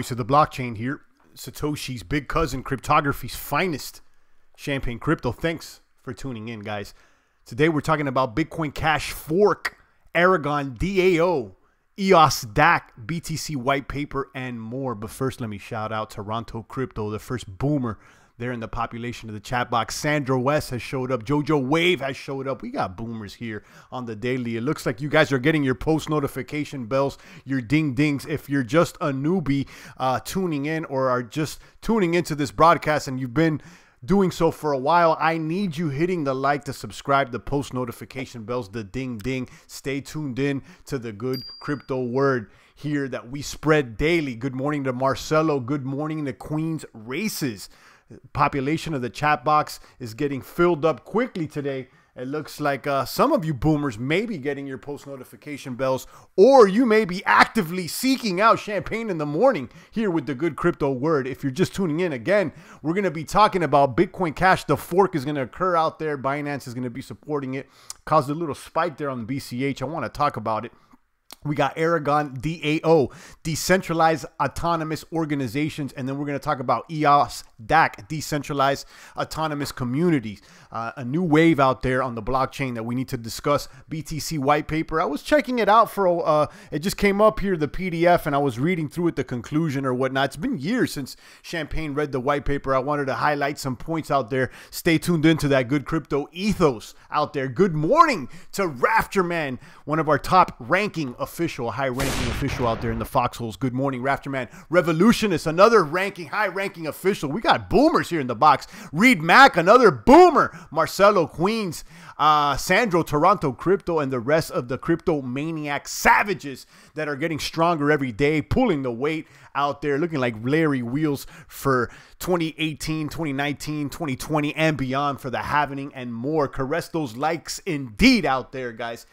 voice of the blockchain here. Satoshi's big cousin, cryptography's finest, Champagne Crypto. Thanks for tuning in, guys. Today we're talking about Bitcoin Cash fork, Aragon DAO, Eosdac, BTC white paper, and more. But first, let me shout out Toronto Crypto, the first boomer there in the population of the chat box. Sandra West has showed up. Jojo Wave has showed up. We got boomers here on the daily. It looks like you guys are getting your post notification bells, your ding dings. If you're just a newbie tuning in or are just tuning into this broadcast and you've been doing so for a while, I need you hitting the like, to subscribe, the post notification bells, the ding ding. Stay tuned in to the good crypto word here that we spread daily. Good morning to Marcelo. Good morning to Queen's Races. Population of the chat box is getting filled up quickly today. It looks like some of you boomers may be getting your post notification bells, or you may be actively seeking out champagne in the morning here with the good crypto word. If you're just tuning in, again, we're going to be talking about Bitcoin Cash. The fork is going to occur out there. Binance is going to be supporting it. Caused a little spike there on the BCH. I want to talk about it. We got Aragon DAO, Decentralized Autonomous Organizations, and then we're going to talk about Eosdac, Decentralized Autonomous Communities. A new wave out there on the blockchain that we need to discuss. BTC white paper. I was checking it out for, it just came up here, the PDF, and I was reading through it, the conclusion or whatnot. It's been years since Champagne read the white paper. I wanted to highlight some points out there. Stay tuned into that good crypto ethos out there. Good morning to Rafterman, one of our top ranking official, high-ranking official out there in the foxholes. Good morning, Rafterman. Revolutionist, another ranking, high-ranking official. We got boomers here in the box. Reed Mack, another boomer. Marcelo, Queens. Sandro, Toronto Crypto, and the rest of the crypto maniac savages that are getting stronger every day, pulling the weight out there, looking like Larry Wheels for 2018, 2019, 2020, and beyond for the happening and more. Caress those likes indeed out there, guys.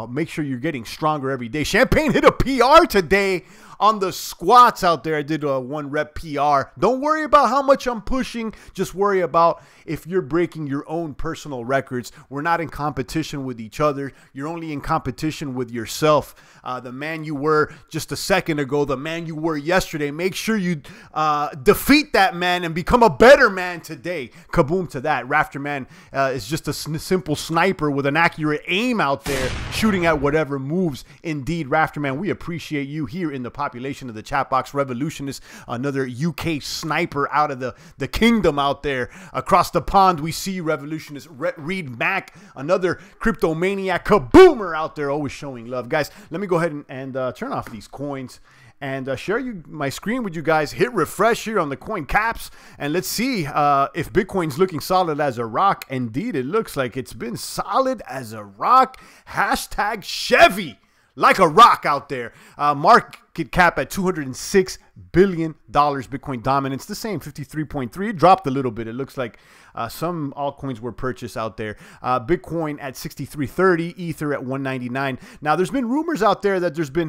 Make sure you're getting stronger every day. Champagne hit a PR today on the squats out there. I did a 1 rep PR. Don't worry about how much I'm pushing. Just worry about if you're breaking your own personal records. We're not in competition with each other. You're only in competition with yourself. The man you were just a second ago, the man you were yesterday. Make sure you defeat that man and become a better man today. Kaboom to that. Rafterman is just a simple sniper with an accurate aim out there, shooting at whatever moves. Indeed, Rafterman, we appreciate you here in the population of the chat box. Revolutionist, another UK sniper out of the kingdom out there. Across the pond, we see Revolutionist. Reed Mack, another crypto maniac, kaboomer out there, always showing love. Guys, let me go ahead and turn off these coins and share my screen with you guys. Hit refresh here on the coin caps, and let's see if Bitcoin's looking solid as a rock. Indeed, it looks like it's been solid as a rock. Hashtag Chevy, like a rock out there. Market cap at $206 billion. Bitcoin dominance the same, 53.3. It dropped a little bit. It looks like some altcoins were purchased out there. Bitcoin at 63.30, Ether at 199. Now, there's been rumors out there that there's been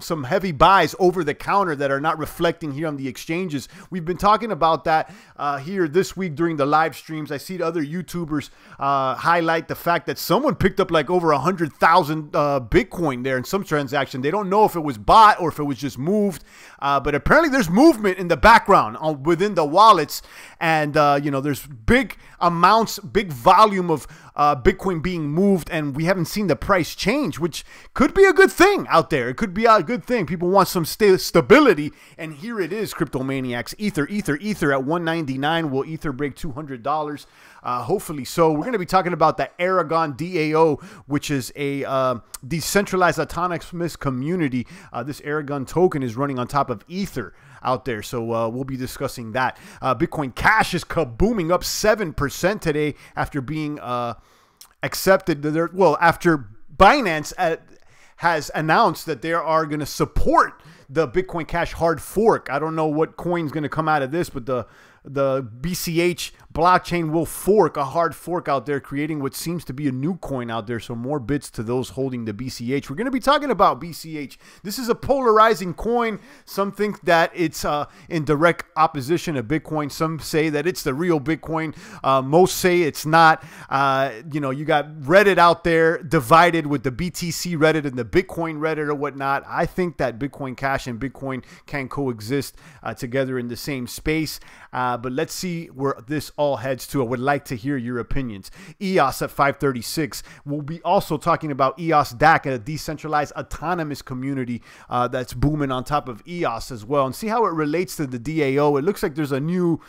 some heavy buys over the counter that are not reflecting here on the exchanges. We've been talking about that here this week during the live streams. I see other YouTubers highlight the fact that someone picked up like over 100,000 Bitcoin there in some transaction. They don't know if it was bought or if it was just moved, but apparently there's movement in the background within the wallets, and you know, there's big amounts, big volume of Bitcoin being moved, and we haven't seen the price change, which could be a good thing out there. It could be a good thing. People want some stability, and here it is, crypto maniacs. Ether at 199. Will Ether break $200? Hopefully so. We're going to be talking about the Aragon DAO, which is a decentralized autonomous community. This Aragon token is running on top of Ether out there, so we'll be discussing that. Bitcoin Cash is kabooming up 7% today after being accepted. Well, after Binance has announced that they are going to support the Bitcoin Cash hard fork. I don't know what coin's going to come out of this, but the the BCH blockchain will fork, a hard fork out there, creating what seems to be a new coin out there. So more bits to those holding the BCH. We're going to be talking about BCH. This is a polarizing coin. Some think that it's in direct opposition to Bitcoin. Some say that it's the real Bitcoin. Most say it's not. You know, you got Reddit out there divided with the BTC Reddit and the Bitcoin Reddit or whatnot. I think that Bitcoin Cash and Bitcoin can coexist together in the same space. But let's see where this all heads to. I would like to hear your opinions. EOS at 536. We'll be also talking about Eosdac, a decentralized autonomous community that's booming on top of EOS as well, and see how it relates to the DAO. It looks like there's a new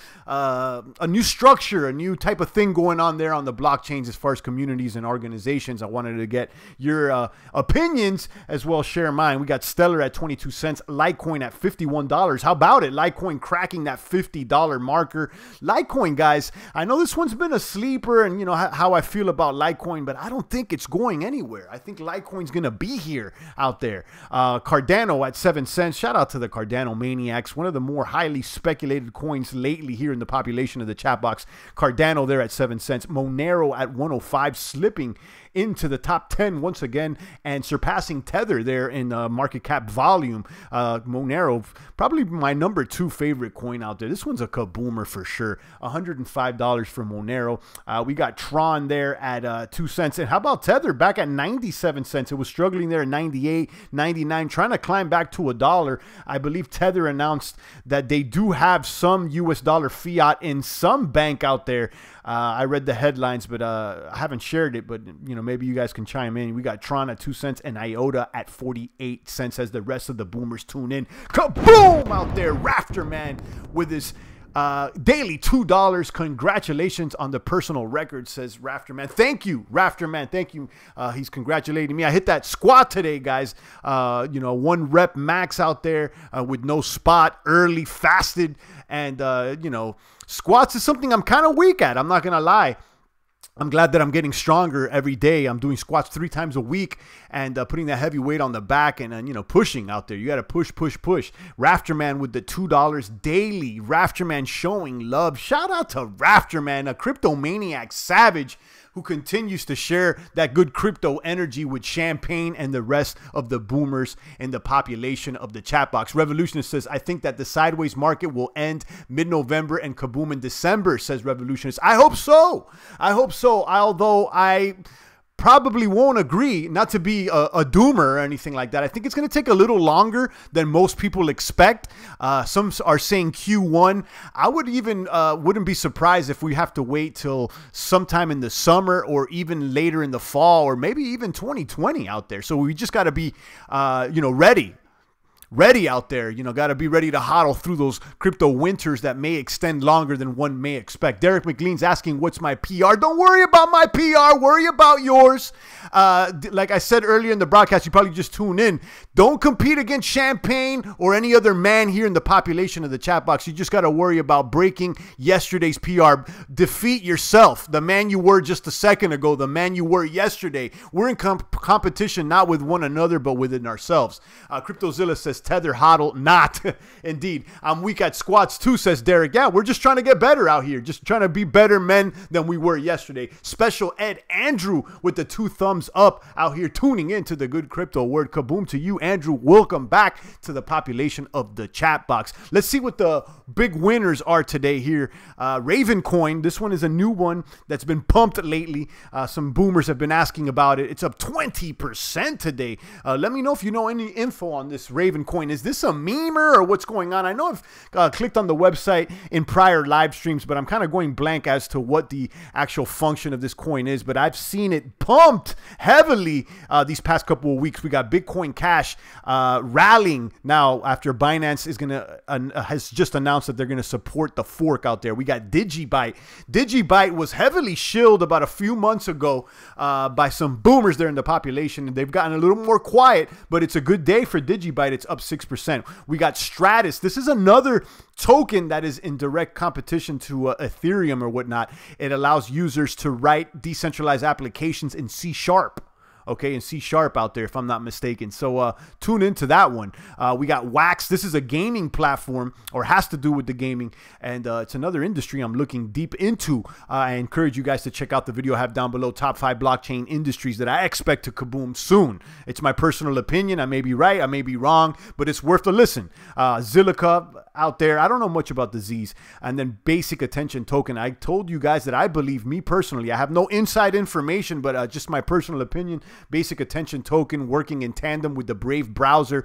structure, a new type of thing going on there on the blockchains as far as communities and organizations. I wanted to get your opinions as well, share mine. We got Stellar at 22 cents, Litecoin at $51. How about it? Litecoin cracking that $50 marker. Litecoin, guys, I know this one's been a sleeper, and you know how I feel about Litecoin, but I don't think it's going anywhere. I think Litecoin's gonna be here out there. Cardano at 7 cents. Shout out to the Cardano maniacs, one of the more highly speculated coins lately here in the population of the chat box. Cardano there at 7 cents. Monero at 105, slipping into the top 10 once again and surpassing Tether there in market cap volume. Monero, probably my #2 favorite coin out there. This one's a kaboomer for sure. $105 for Monero. We got Tron there at 2 cents. And how about Tether back at 97 cents? It was struggling there at 98, 99, trying to climb back to $1. I believe Tether announced that they do have some US dollar fiat in some bank out there. I read the headlines, but I haven't shared it. But you know, maybe you guys can chime in. We got Tron at 2 cents and IOTA at 48 cents as the rest of the boomers tune in. Kaboom out there, Rafterman with his daily $2. Congratulations on the personal record, says Rafterman. Thank you, Rafterman. Thank you. He's congratulating me. I hit that squat today, guys. You know, 1 rep max out there with no spot, early, fasted, and you know, squats is something I'm kind of weak at. I'm not gonna lie. I'm glad that I'm getting stronger every day. I'm doing squats 3 times a week and putting that heavy weight on the back and, you know, pushing out there. You got to push, push, push. Rafterman with the $2 daily. Rafterman showing love. Shout out to Rafterman, a crypto maniac savage who continues to share that good crypto energy with Champagne and the rest of the boomers in the population of the chat box. Revolutionist says, I think that the sideways market will end mid-November and kaboom in December, says Revolutionist. I hope so. I hope so. Although I probably won't agree, not to be a doomer or anything like that. I think it's going to take a little longer than most people expect. Some are saying Q1. I would even wouldn't be surprised if we have to wait till sometime in the summer or even later in the fall or maybe even 2020 out there. So we just got to be, you know, ready out there. You know, got to be ready to hodl through those crypto winters that may extend longer than one may expect. Derek McLean's asking, what's my PR? Don't worry about my PR. Worry about yours. Like I said earlier in the broadcast, you probably just tune in. Don't compete against Champagne or any other man here in the population of the chat box. You just got to worry about breaking yesterday's PR. Defeat yourself. The man you were just a second ago. The man you were yesterday. We're in competition not with one another, but within ourselves. CryptoZilla says, Tether hodl, not. Indeed. I'm weak at squats too, says Derek. Yeah, we're just trying to get better out here. Just trying to be better men than we were yesterday. Special Ed Andrew with the 2 thumbs up out here tuning into the good crypto word. Kaboom to you, Andrew. Welcome back to the population of the chat box. Let's see what the big winners are today here. Raven Coin. This one is a new one that's been pumped lately. Some boomers have been asking about it. It's up 20% today. Let me know if you know any info on this Raven Coin. Is this a memer or what's going on? I know I've clicked on the website in prior live streams, but I'm kind of going blank as to what the actual function of this coin is. But I've seen it pumped heavily these past couple of weeks. We got Bitcoin Cash rallying now after Binance is has just announced that they're gonna support the fork out there. We got Digibyte. Digibyte was heavily shilled about a few months ago by some boomers there in the population, and they've gotten a little more quiet. But it's a good day for Digibyte. It's up 6%. We got Stratus. This is another token that is in direct competition to Ethereum or whatnot. It allows users to write decentralized applications in C#. okay, and C# out there, if I'm not mistaken. So tune into that one. We got Wax. This is a gaming platform, or has to do with the gaming, and it's another industry I'm looking deep into. I encourage you guys to check out the video I have down below, top 5 blockchain industries that I expect to kaboom soon. It's my personal opinion. I may be right, I may be wrong, but it's worth a listen. Zilliqa out there, I don't know much about the Z's. And then Basic Attention Token. I told you guys that I believe, me personally, I have no inside information, but just my personal opinion, Basic Attention Token working in tandem with the Brave browser.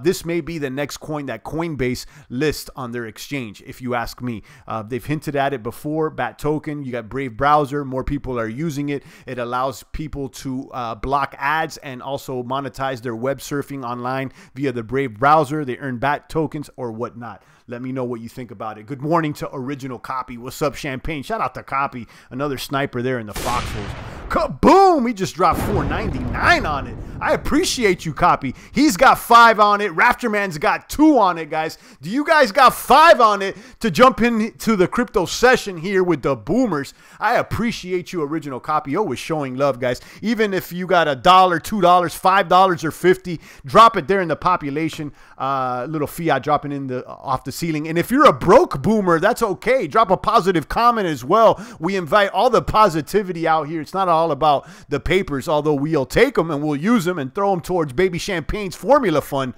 This may be the next coin that Coinbase lists on their exchange, if you ask me. They've hinted at it before. BAT token, you got Brave browser, more people are using it. It allows people to block ads and also monetize their web surfing online via the Brave browser. They earn BAT tokens or whatnot. Let me know what you think about it. Good morning to Original Copy. What's up, Champagne? Shout out to Copy. Another sniper there in the foxholes. Kaboom! He just dropped $4.99 on it. I appreciate you, Copy. He's got 5 on it. Rafterman's got 2 on it, guys. Do you guys got 5 on it to jump into the crypto session here with the boomers? I appreciate you, Original Copy. Always showing love, guys. Even if you got $1, $2, $5, or 50, drop it there in the population. Little fiat dropping in the off the ceiling. And if you're a broke boomer, that's okay. Drop a positive comment as well. We invite all the positivity out here. It's not all about the papers, although we'll take them and we'll use them and throw them towards Baby Champagne's Formula Fund,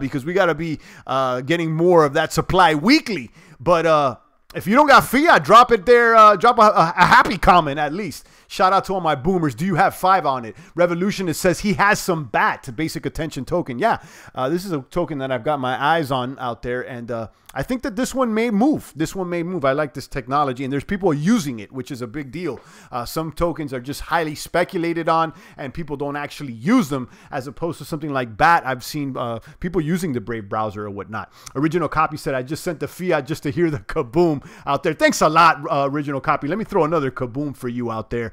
because we got to be getting more of that supply weekly. But if you don't got fiat, drop it there. Drop a happy comment at least. Shout out to all my boomers. Do you have 5 on it? Revolutionist says he has some BAT, Basic Attention Token. Yeah, this is a token that I've got my eyes on out there, and I think that this one may move. This one may move. I like this technology, and there's people using it, which is a big deal. Some tokens are just highly speculated on, and people don't actually use them, as opposed to something like BAT. I've seen people using the Brave browser or whatnot. Original Copy said, I just sent the fiat just to hear the kaboom out there. Thanks a lot, Original Copy. Let me throw another kaboom for you out there.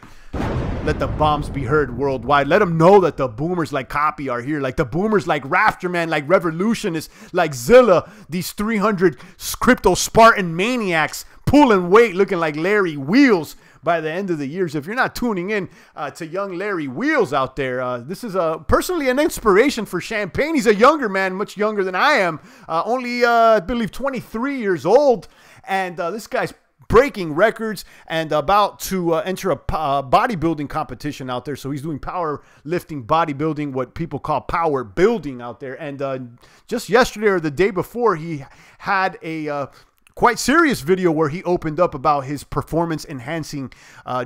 Let the bombs be heard worldwide. Let them know that the boomers like Copy are here. Like the boomers like Rafterman, like Revolutionists, like Zilla. These 300 crypto Spartan maniacs pulling weight, looking like Larry Wheels by the end of the years. If you're not tuning in to young Larry Wheels out there, this is personally an inspiration for Champagne. He's a younger man, much younger than I am. Only, I believe, 23 years old. And this guy's breaking records and about to enter a bodybuilding competition out there. So he's doing powerlifting, bodybuilding, what people call power building out there. And just yesterday or the day before, he had a quite serious video where he opened up about his performance enhancing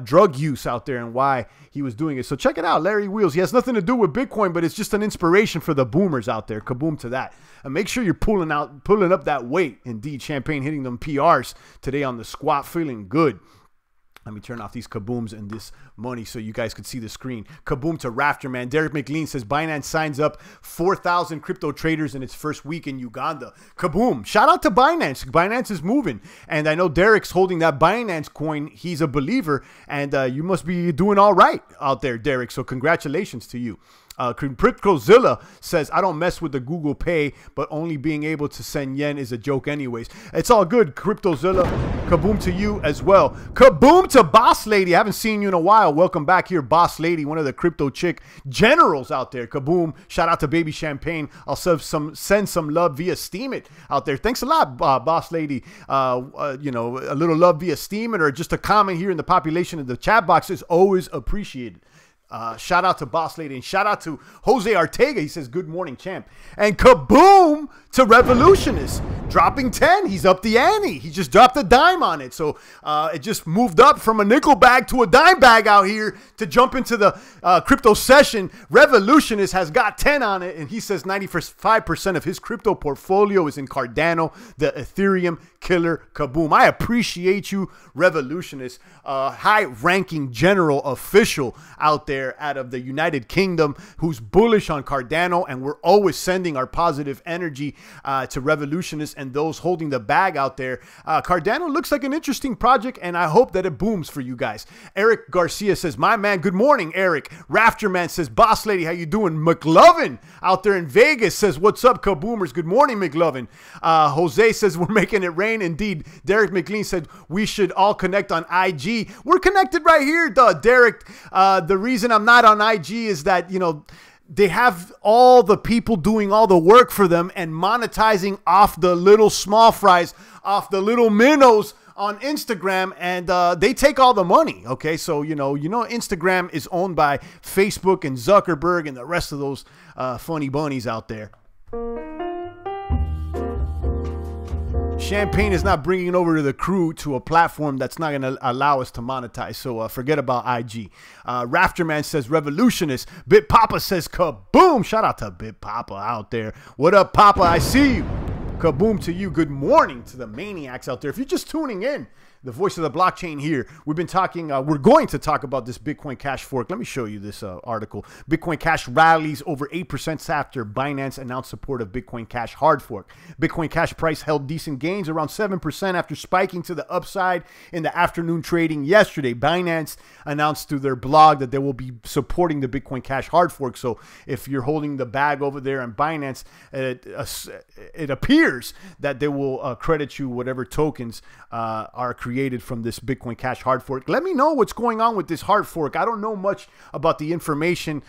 drug use out there and why he was doing it. So check it out, Larry Wheels. He has nothing to do with Bitcoin, but it's just an inspiration for the boomers out there. Kaboom to that. And make sure you're pulling up that weight. Indeed, Champagne hitting them PRs today on the squat, feeling good. Let me turn off these kabooms and this money so you guys could see the screen. Kaboom to Rafterman. Derek McLean says Binance signs up 4,000 crypto traders in its first week in Uganda. Kaboom. Shout out to Binance. Binance is moving. And I know Derek's holding that Binance coin. He's a believer. And you must be doing all right out there, Derek. So congratulations to you. CryptoZilla says, I don't mess with the Google Pay, but only being able to send yen is a joke anyways. It's all good, CryptoZilla. Kaboom to you as well. Kaboom to Boss Lady. I haven't seen you in a while. Welcome back here, Boss Lady, one of the crypto chick generals out there. Kaboom. Shout out to Baby Champagne. I'll send some love via Steam It out there. Thanks a lot, Boss Lady. You know, a little love via Steam It or just a comment here in the population of the chat box is always appreciated. Shout out to Boss Lady and shout out to Jose Ortega. He says, good morning, champ. And kaboom to Revolutionist. Dropping 10. He's up the ante. He just dropped a dime on it. So it just moved up from a nickel bag to a dime bag out here to jump into the crypto session. Revolutionist has got 10 on it. And he says 95% of his crypto portfolio is in Cardano, the Ethereum killer. Kaboom. I appreciate you, Revolutionist. High-ranking general official out there out of the United Kingdom who's bullish on Cardano, and we're always sending our positive energy to Revolutionists and those holding the bag out there. Cardano looks like an interesting project, and I hope that it booms for you guys. Eric Garcia says, my man, good morning, Eric. Rafterman says, Boss Lady, how you doing? McLovin out there in Vegas says, what's up, Kaboomers? Good morning, McLovin. Jose says, we're making it rain. Indeed. Derek McLean said, we should all connect on IG. We're connected right here, Derek. The reason reason I'm not on IG is that, you know, they have all the people doing all the work for them and monetizing off the little small fries, off the little minnows on Instagram, and they take all the money. Okay, so you know Instagram is owned by Facebook and Zuckerberg and the rest of those funny bunnies out there. Champagne is not bringing it over to the crew to a platform that's not going to allow us to monetize. So forget about IG. Rafterman says revolutionist. Bit Papa says kaboom. Shout out to Bit Papa out there. What up, Papa? I see you. Kaboom to you. Good morning to the maniacs out there. If you're just tuning in, the voice of the blockchain here. We've been talking, we're going to talk about this Bitcoin Cash fork. Let me show you this article. Bitcoin Cash rallies over 8% after Binance announced support of Bitcoin Cash hard fork. Bitcoin Cash price held decent gains around 7% after spiking to the upside in the afternoon trading yesterday. Binance announced through their blog that they will be supporting the Bitcoin Cash hard fork. So if you're holding the bag over there on Binance, it appears that they will credit you whatever tokens are created from this Bitcoin Cash hard fork. Let me know what's going on with this hard fork. I don't know much about the information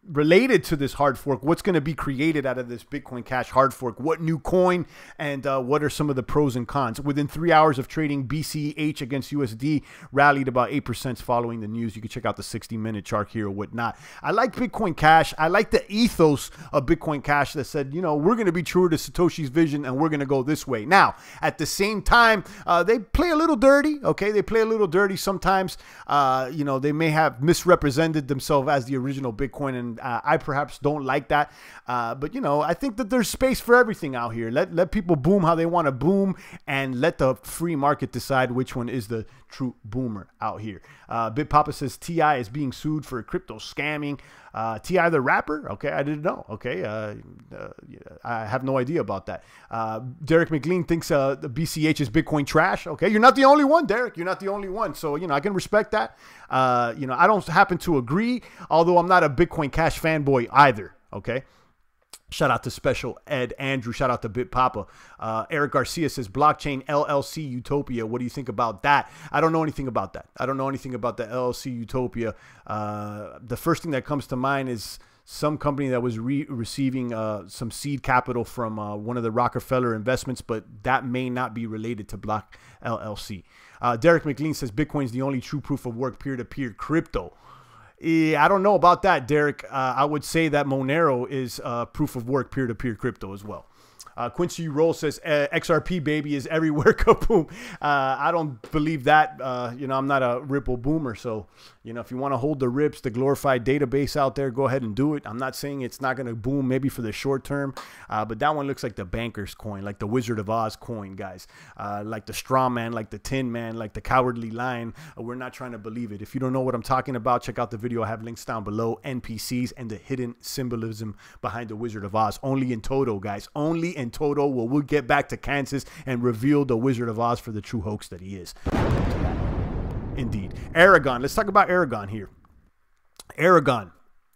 related to this hard fork. What's going to be created out of this Bitcoin Cash hard fork? What new coin? And what are some of the pros and cons? Within 3 hours of trading, BCH against USD rallied about 8% following the news. You can check out the 60-minute chart here or whatnot. I like Bitcoin Cash. I like the ethos of Bitcoin Cash that said, you know, we're going to be true to Satoshi's vision and we're going to go this way. Now, at the same time, they play a little dirty. Okay, they play a little dirty sometimes. You know, they may have misrepresented themselves as the original Bitcoin, and I perhaps don't like that. But you know, I think that there's space for everything out here. Let people boom how they want to boom, and let the free market decide which one is the true boomer out here. Bit Papa says TI is being sued for crypto scamming. TI the rapper? Okay, I didn't know. Okay, I have no idea about that. Derek McLean thinks the BCH is Bitcoin trash. Okay, you're not the only one, Derek. You're not the only one. So, you know, I can respect that. You know, I don't happen to agree, although I'm not a Bitcoin Cash fanboy either. Okay. Shout out to Special Ed Andrew. Shout out to Bit Papa. Eric Garcia says, blockchain LLC utopia. What do you think about that? I don't know anything about that. I don't know anything about the LLC utopia. The first thing that comes to mind is some company that was receiving some seed capital from one of the Rockefeller investments, but that may not be related to Block LLC. Derek McLean says, Bitcoin's the only true proof of work peer-to-peer crypto. I don't know about that, Derek. I would say that Monero is proof of work peer-to-peer crypto as well. Quincy Roll says XRP baby is everywhere. Kaboom. I don't believe that. You know, I'm not a Ripple boomer, so you know, if you want to hold the rips, the glorified database out there, go ahead and do it. I'm not saying it's not going to boom maybe for the short term, but that one looks like the banker's coin, like the Wizard of Oz coin, guys. Like the straw man, like the tin man, like the cowardly lion. We're not trying to believe it. If you don't know what I'm talking about, check out the video. I have links down below. NPCs and the hidden symbolism behind the Wizard of Oz. Only in Toto, guys. Only in Toto will we get back to Kansas and reveal the Wizard of Oz for the true hoax that he is. Indeed. Aragon. Let's talk about Aragon here. Aragon.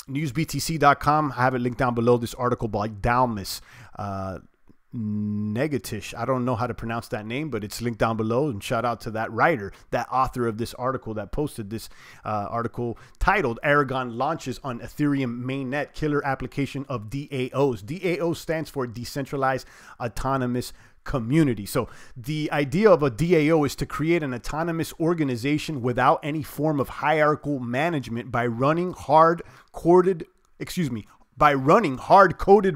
Newsbtc.com. I have it linked down below. This article by Dalmas Negatish. I don't know how to pronounce that name, but it's linked down below. And shout out to that writer, that author of this article that posted this article titled Aragon launches on Ethereum mainnet killer application of DAOs. DAO stands for Decentralized Autonomous Community. So the idea of a DAO is to create an autonomous organization without any form of hierarchical management by running hard-coded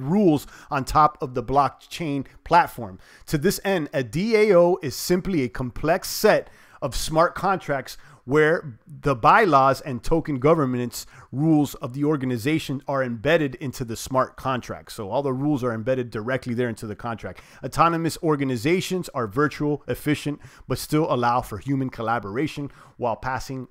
rules on top of the blockchain platform. To this end, a DAO is simply a complex set of smart contracts where the bylaws and token governance rules of the organization are embedded into the smart contract. So all the rules are embedded directly there into the contract. Autonomous organizations are virtual, efficient, but still allow for human collaboration while bypassing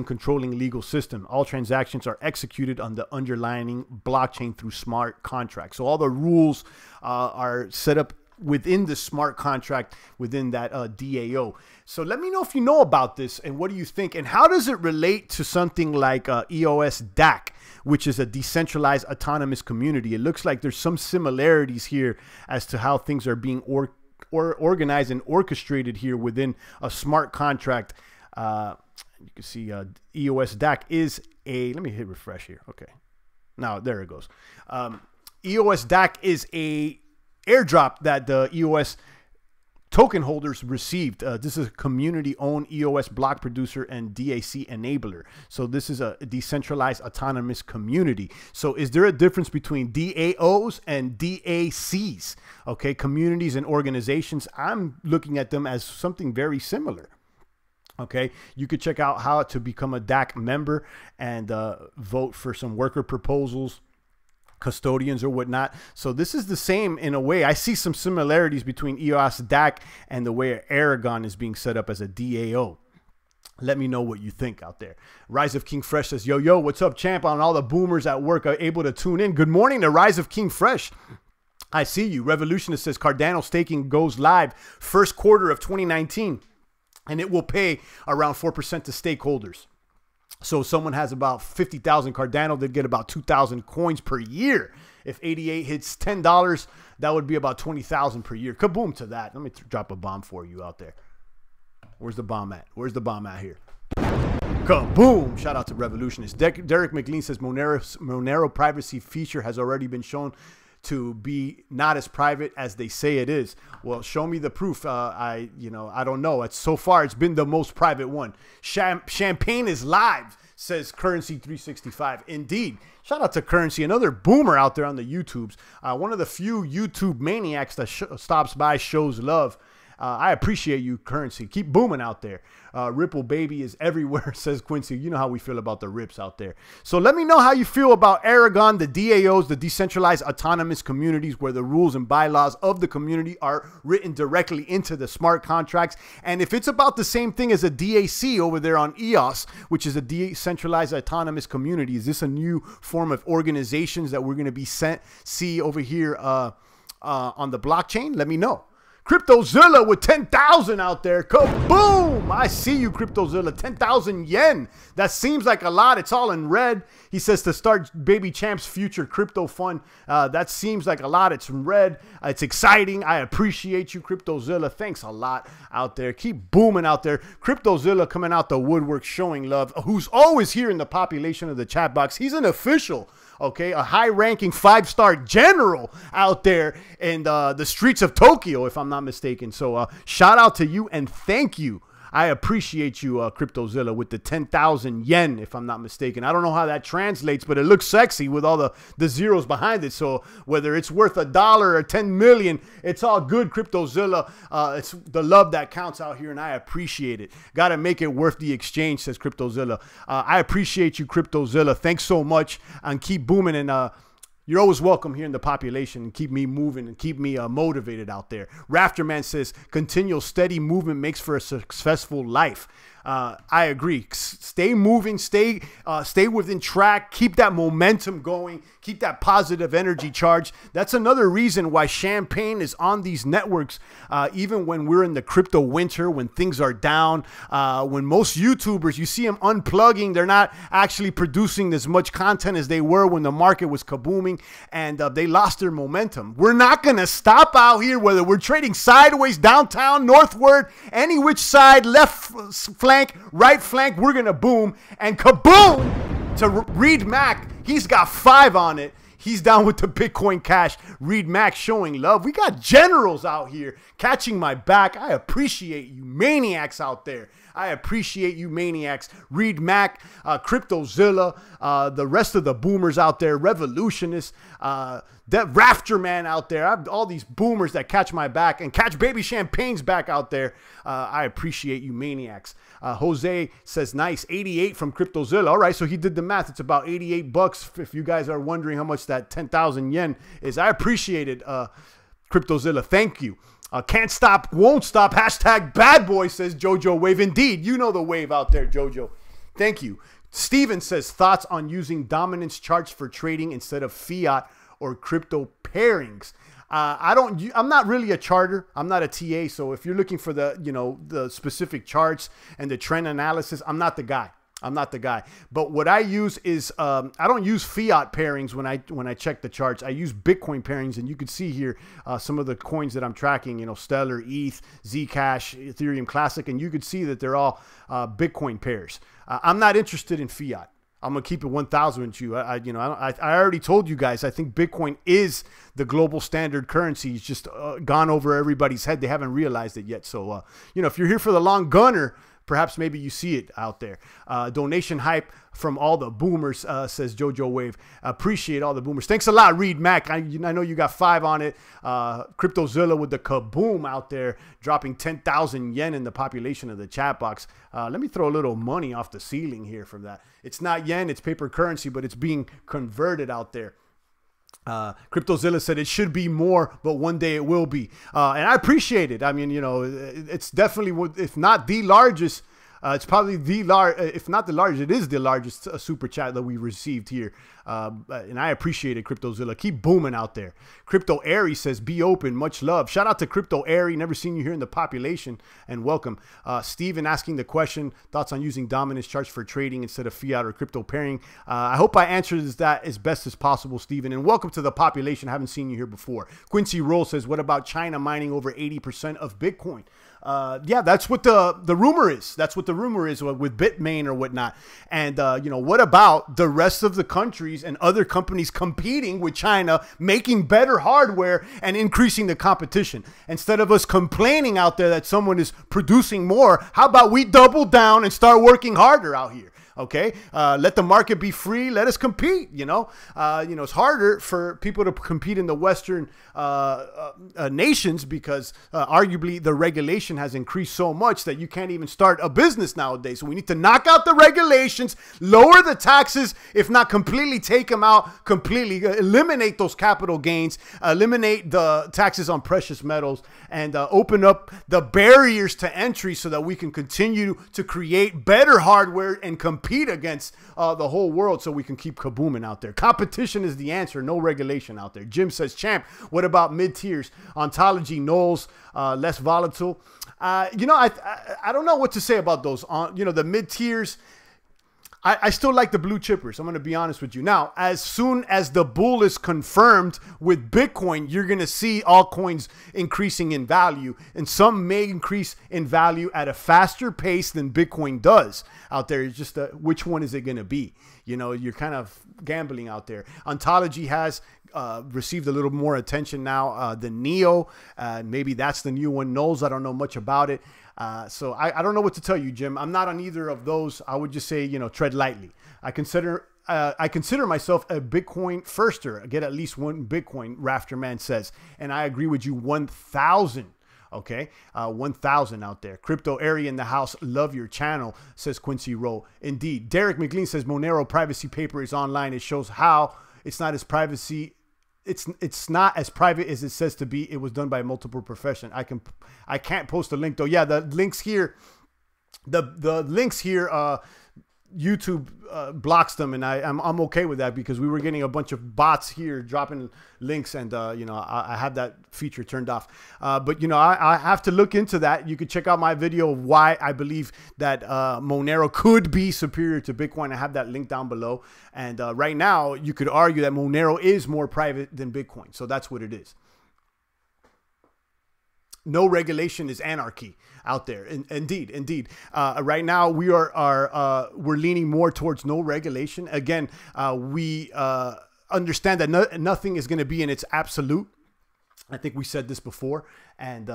controlling legal system. All transactions are executed on the underlying blockchain through smart contracts. So all the rules are set up within the smart contract within that DAO. So let me know if you know about this and what do you think, and how does it relate to something like Eosdac, which is a decentralized autonomous community. It looks like there's some similarities here as to how things are being organized and orchestrated here within a smart contract You can see Eosdac is a, let me hit refresh here. Okay. Now, there it goes. Eosdac is a airdrop that the EOS token holders received. This is a community-owned EOS block producer and DAC enabler. So this is a decentralized autonomous community. So is there a difference between DAOs and DACs? Okay, communities and organizations. I'm looking at them as something very similar. Okay, you could check out how to become a DAC member and vote for some worker proposals, custodians or whatnot. So this is the same in a way. I see some similarities between Eosdac and the way Aragon is being set up as a DAO. Let me know what you think out there. Rise of King Fresh says, yo, what's up, champ? On all the boomers at work are able to tune in. Good morning to Rise of King Fresh. I see you. Revolutionist says Cardano staking goes live first quarter of 2019. And it will pay around 4% to stakeholders. So if someone has about 50,000 Cardano, they'd get about 2,000 coins per year. If 88 hits $10, that would be about 20,000 per year. Kaboom to that. Let me drop a bomb for you out there. Where's the bomb at? Where's the bomb at here? Kaboom! Shout out to Revolutionist. Derek McLean says Monero privacy feature has already been shown to be not as private as they say it is. Well, show me the proof. I don't know. So far, it's been the most private one. Champagne is live, says Currency 365. Indeed. Shout out to Currency, another boomer out there on the YouTubes. One of the few YouTube maniacs that stops by, shows love. I appreciate you, Currency. Keep booming out there. Ripple baby is everywhere, says Quincy. You know how we feel about the rips out there. So let me know how you feel about Aragon, the DAOs, the decentralized autonomous communities, where the rules and bylaws of the community are written directly into the smart contracts. And if it's about the same thing as a DAC over there on EOS, which is a decentralized autonomous community, is this a new form of organizations that we're going to be see over here on the blockchain? Let me know. CryptoZilla with 10,000 out there. Kaboom! I see you, CryptoZilla. 10,000 yen. That seems like a lot. It's all in red. He says to start Baby Champ's future crypto fund. That seems like a lot. It's in red. It's exciting. I appreciate you, CryptoZilla. Thanks a lot out there. Keep booming out there. CryptoZilla coming out the woodwork, showing love. Who's always here in the population of the chat box. He's an official. Okay, a high-ranking 5-star general out there in the streets of Tokyo, if I'm not mistaken. So shout out to you and thank you. I appreciate you, CryptoZilla, with the 10,000 yen, if I'm not mistaken. I don't know how that translates, but it looks sexy with all the zeros behind it. So whether it's worth $1 or 10 million, it's all good, CryptoZilla. It's the love that counts out here, and I appreciate it. Got to make it worth the exchange, says CryptoZilla. I appreciate you, CryptoZilla. Thanks so much, and keep booming. And you're always welcome here in the population, and keep me moving and keep me motivated out there. Rafterman says, continual steady movement makes for a successful life. I agree. Stay moving, stay within track, keep that momentum going, keep that positive energy charge. That's another reason why Champagne is on these networks, even when we're in the crypto winter, when things are down, when most YouTubers, you see them unplugging, they're not actually producing as much content as they were when the market was kabooming, and they lost their momentum. We're not going to stop out here, whether we're trading sideways, downtown, northward, any which side, left flank, right flank, we're going to boom. And kaboom to Reed Mac. He's got 5 on it. He's down with the Bitcoin Cash. Reed Mac showing love. We got generals out here catching my back. I appreciate you maniacs out there. I appreciate you maniacs. Reed Mac, CryptoZilla, the rest of the boomers out there, Revolutionists, that Rafter Man out there. I have all these boomers that catch my back and catch Baby Champagne's back out there. I appreciate you maniacs. Jose says, nice, 88 from CryptoZilla. All right, so he did the math. It's about 88 bucks if you guys are wondering how much that 10,000 yen is. I appreciate it, CryptoZilla. Thank you. Can't stop, won't stop. Hashtag bad boy, says Jojo Wave. Indeed, you know the wave out there, Jojo. Thank you. Steven says, thoughts on using dominance charts for trading instead of fiat or crypto pairings. I'm not really a charter. I'm not a TA. So if you're looking for the specific charts and the trend analysis, I'm not the guy. I'm not the guy. But what I use is I don't use fiat pairings when I check the charts. I use Bitcoin pairings, and you can see here some of the coins that I'm tracking. You know, Stellar, ETH, Zcash, Ethereum Classic, and you can see that they're all Bitcoin pairs. I'm not interested in fiat. I'm gonna keep it 1,000 with you. I already told you guys. I think Bitcoin is the global standard currency. It's just gone over everybody's head. They haven't realized it yet. So you know, if you're here for the long gunner, perhaps maybe you see it out there. Donation hype from all the boomers, says Jojo Wave. Appreciate all the boomers. Thanks a lot, Reed Mac. I know you got 5 on it. CryptoZilla with the kaboom out there, dropping 10,000 yen in the population of the chat box. Let me throw a little money off the ceiling here from that. It's not yen, it's paper currency, but it's being converted out there. CryptoZilla said it should be more, but one day it will be. And I appreciate it. I mean, you know, it's definitely, if not the largest, it's probably the if not the largest, it is the largest super chat that we received here. And I appreciate it, CryptoZilla. Keep booming out there. Crypto Airy says, be open. Much love. Shout out to Crypto Airy. Never seen you here in the population. And welcome. Steven asking the question, thoughts on using dominance charts for trading instead of fiat or crypto pairing. I hope I answered that as best as possible, Steven. And welcome to the population. I haven't seen you here before. Quincy Roll says, what about China mining over 80% of Bitcoin? Yeah, that's what the rumor is. That's what the rumor is with Bitmain or whatnot. And, you know, what about the rest of the countries and other companies competing with China, making better hardware and increasing the competition? Instead of us complaining out there that someone is producing more, how about we double down and start working harder out here? Okay, let the market be free. Let us compete. You know, it's harder for people to compete in the Western nations because arguably the regulation has increased so much that you can't even start a business nowadays. So we need to knock out the regulations, lower the taxes, if not completely take them out, completely eliminate those capital gains, eliminate the taxes on precious metals, and open up the barriers to entry so that we can continue to create better hardware and compete against the whole world so we can keep kabooming out there. Competition is the answer, no regulation out there. Jim says, champ, what about mid-tiers? Ontology, Knowles, less volatile. You know, I don't know what to say about those. You know, the mid-tiers, I still like the blue chippers. I'm going to be honest with you. Now, as soon as the bull is confirmed with Bitcoin, you're going to see all coins increasing in value. And some may increase in value at a faster pace than Bitcoin does out there. It's just which one is it going to be? You know, you're kind of gambling out there. Ontology has received a little more attention now than Neo. Maybe that's the new one. Knowles, I don't know much about it. So I don't know what to tell you, Jim. I'm not on either of those. I would just say, you know, tread lightly. I consider myself a Bitcoin firster. I get at least one Bitcoin, Rafterman says. And I agree with you 1,000. Okay, 1,000 out there. Crypto area in the house. Love your channel, says Quincy Rowe. Indeed. Derek McLean says Monero privacy paper is online. It shows how it's not as privacy. It's not as private as it says to be. It was done by multiple profession. I can't post a link though. Yeah, the links here, the links here, YouTube blocks them, and I'm okay with that because we were getting a bunch of bots here dropping links, and you know, I have that feature turned off. But you know, I have to look into that. You could check out my video of why I believe that Monero could be superior to Bitcoin. I have that link down below. And right now, you could argue that Monero is more private than Bitcoin, so that's what it is. No regulation is anarchy out there. Indeed. Right now, we're leaning more towards no regulation. Again, we understand that nothing is going to be in its absolute. I think we said this before. And,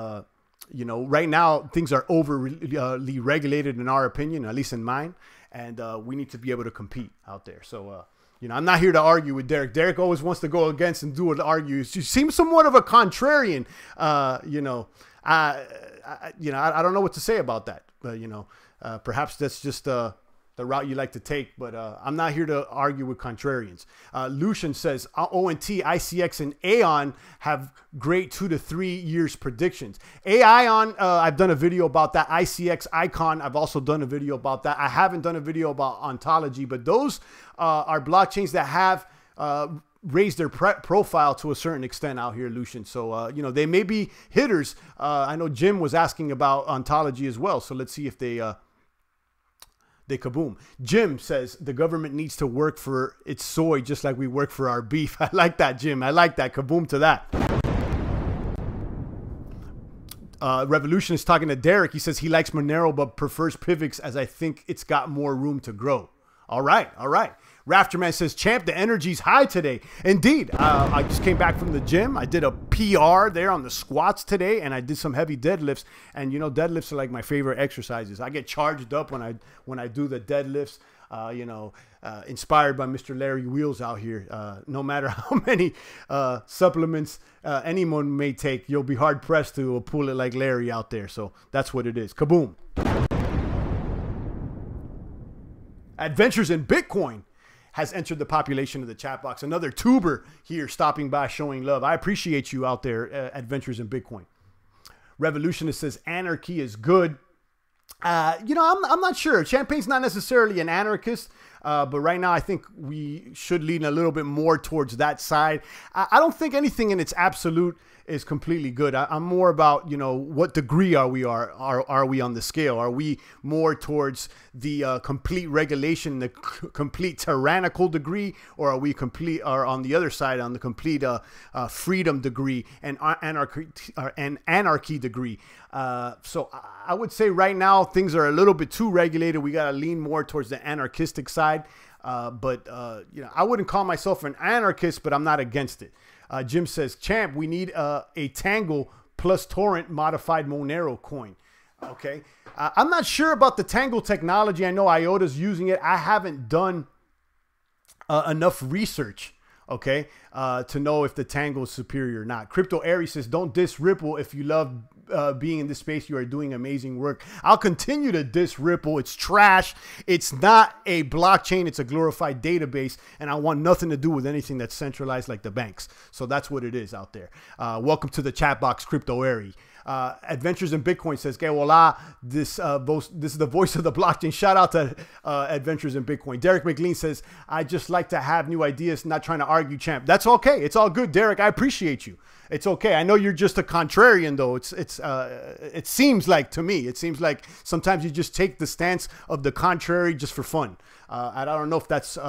you know, right now, things are overly regulated in our opinion, at least in mine. And we need to be able to compete out there. So, you know, I'm not here to argue with Derek. Derek always wants to go against and do it, argue. He seems somewhat of a contrarian. You know, I don't know what to say about that. But, you know, perhaps that's just the route you like to take. But I'm not here to argue with contrarians. Lucian says ONT, ICX, and Aeon have great 2 to 3 years predictions. Aeon, I've done a video about that. ICX, Icon, I've also done a video about that. I haven't done a video about ontology, but those are blockchains that have raised their profile to a certain extent out here, Lucian. So, you know, they may be hitters. I know Jim was asking about ontology as well. So let's see if they they kaboom. Jim says the government needs to work for its soy just like we work for our beef. I like that, Jim. I like that. Kaboom to that. Revolution is talking to Derek. He says he likes Monero but prefers Pivx as I think it's got more room to grow. All right, all right. Rafterman says, Champ, the energy's high today. Indeed. I just came back from the gym. I did a PR there on the squats today, and I did some heavy deadlifts. And, you know, deadlifts are like my favorite exercises. I get charged up when I do the deadlifts. Inspired by Mr. Larry Wheels out here. No matter how many supplements anyone may take, you'll be hard-pressed to pull it like Larry out there. So that's what it is. Kaboom. Adventures in Bitcoin has entered the population of the chat box. Another tuber here stopping by, showing love. I appreciate you out there, Adventures in Bitcoin. Revolutionist says anarchy is good. You know, I'm not sure. Champagne's not necessarily an anarchist, but right now I think we should lean a little bit more towards that side. I don't think anything in its absolute is completely good. I'm more about, you know, what degree are we on the scale? Are we more towards the complete regulation, the complete tyrannical degree, or are we on the other side on the complete freedom degree and anarchy degree? So I would say right now things are a little bit too regulated. We got to lean more towards the anarchistic side. But you know, I wouldn't call myself an anarchist, but I'm not against it. Jim says, Champ, we need a Tangle plus Torrent modified Monero coin. Okay. I'm not sure about the Tangle technology. I know IOTA's using it. I haven't done enough research, okay, to know if the Tangle is superior or not. Crypto Aries says, don't diss Ripple. If you love being in this space, you are doing amazing work. I'll continue to diss Ripple. It's trash. It's not a blockchain. It's a glorified database, and I want nothing to do with anything that's centralized like the banks. So that's what it is out there. Welcome to the chat box, Crypto Aries. Adventures in Bitcoin says, "Que voila, this is the voice of the blockchain." Shout out to Adventures in Bitcoin. Derek McLean says, "I just like to have new ideas, not trying to argue, Champ." That's okay. It's all good, Derek. I appreciate you. It's okay. I know you're just a contrarian, though. It seems like to me, it seems like sometimes you just take the stance of the contrary just for fun. I don't know if that's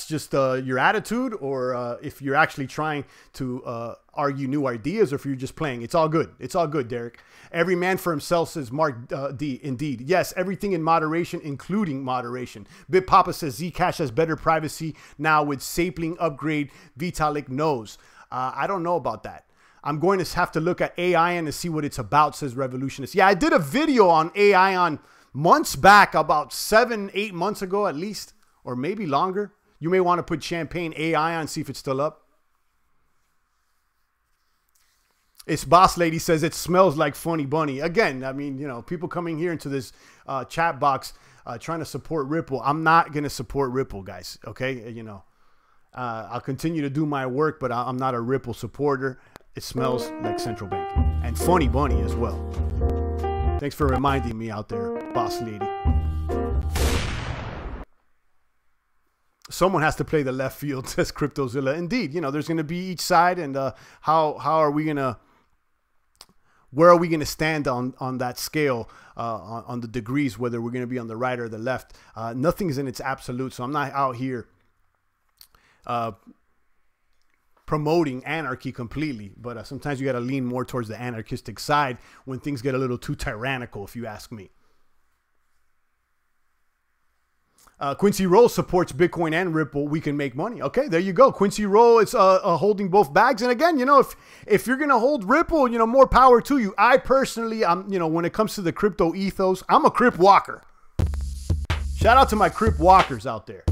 just your attitude, or if you're actually trying to argue new ideas, or if you're just playing. It's all good. It's all good, Derek. Every man for himself, says Mark D. Indeed. Yes, everything in moderation, including moderation. BitPapa says Zcash has better privacy now with Sapling upgrade. Vitalik knows. I don't know about that. I'm going to have to look at AION to see what it's about, says Revolutionist. Yeah, I did a video on AION months back, about 7-8 months ago at least, or maybe longer. You may want to put Champagne AION, see if it's still up. It's Boss Lady says it smells like Funny Bunny. Again, I mean, you know, people coming here into this chat box trying to support Ripple. I'm not going to support Ripple, guys. Okay, you know. I'll continue to do my work, but I'm not a Ripple supporter. It smells like central banking and Funny Bunny as well. Thanks for reminding me out there, Boss Lady. Someone has to play the left field, says CryptoZilla. Indeed, you know, there's going to be each side, and how are we going to, where are we going to stand on that scale, on the degrees, whether we're going to be on the right or the left? Nothing's in its absolute, so I'm not out here promoting anarchy completely, but sometimes you got to lean more towards the anarchistic side when things get a little too tyrannical, if you ask me. Quincy Roll supports Bitcoin and Ripple. We can make money. Okay, there you go. Quincy Roll is holding both bags. And again, you know, if you're going to hold Ripple, you know, more power to you. I personally, you know, when it comes to the crypto ethos, I'm a Crip Walker. Shout out to my Crip Walkers out there.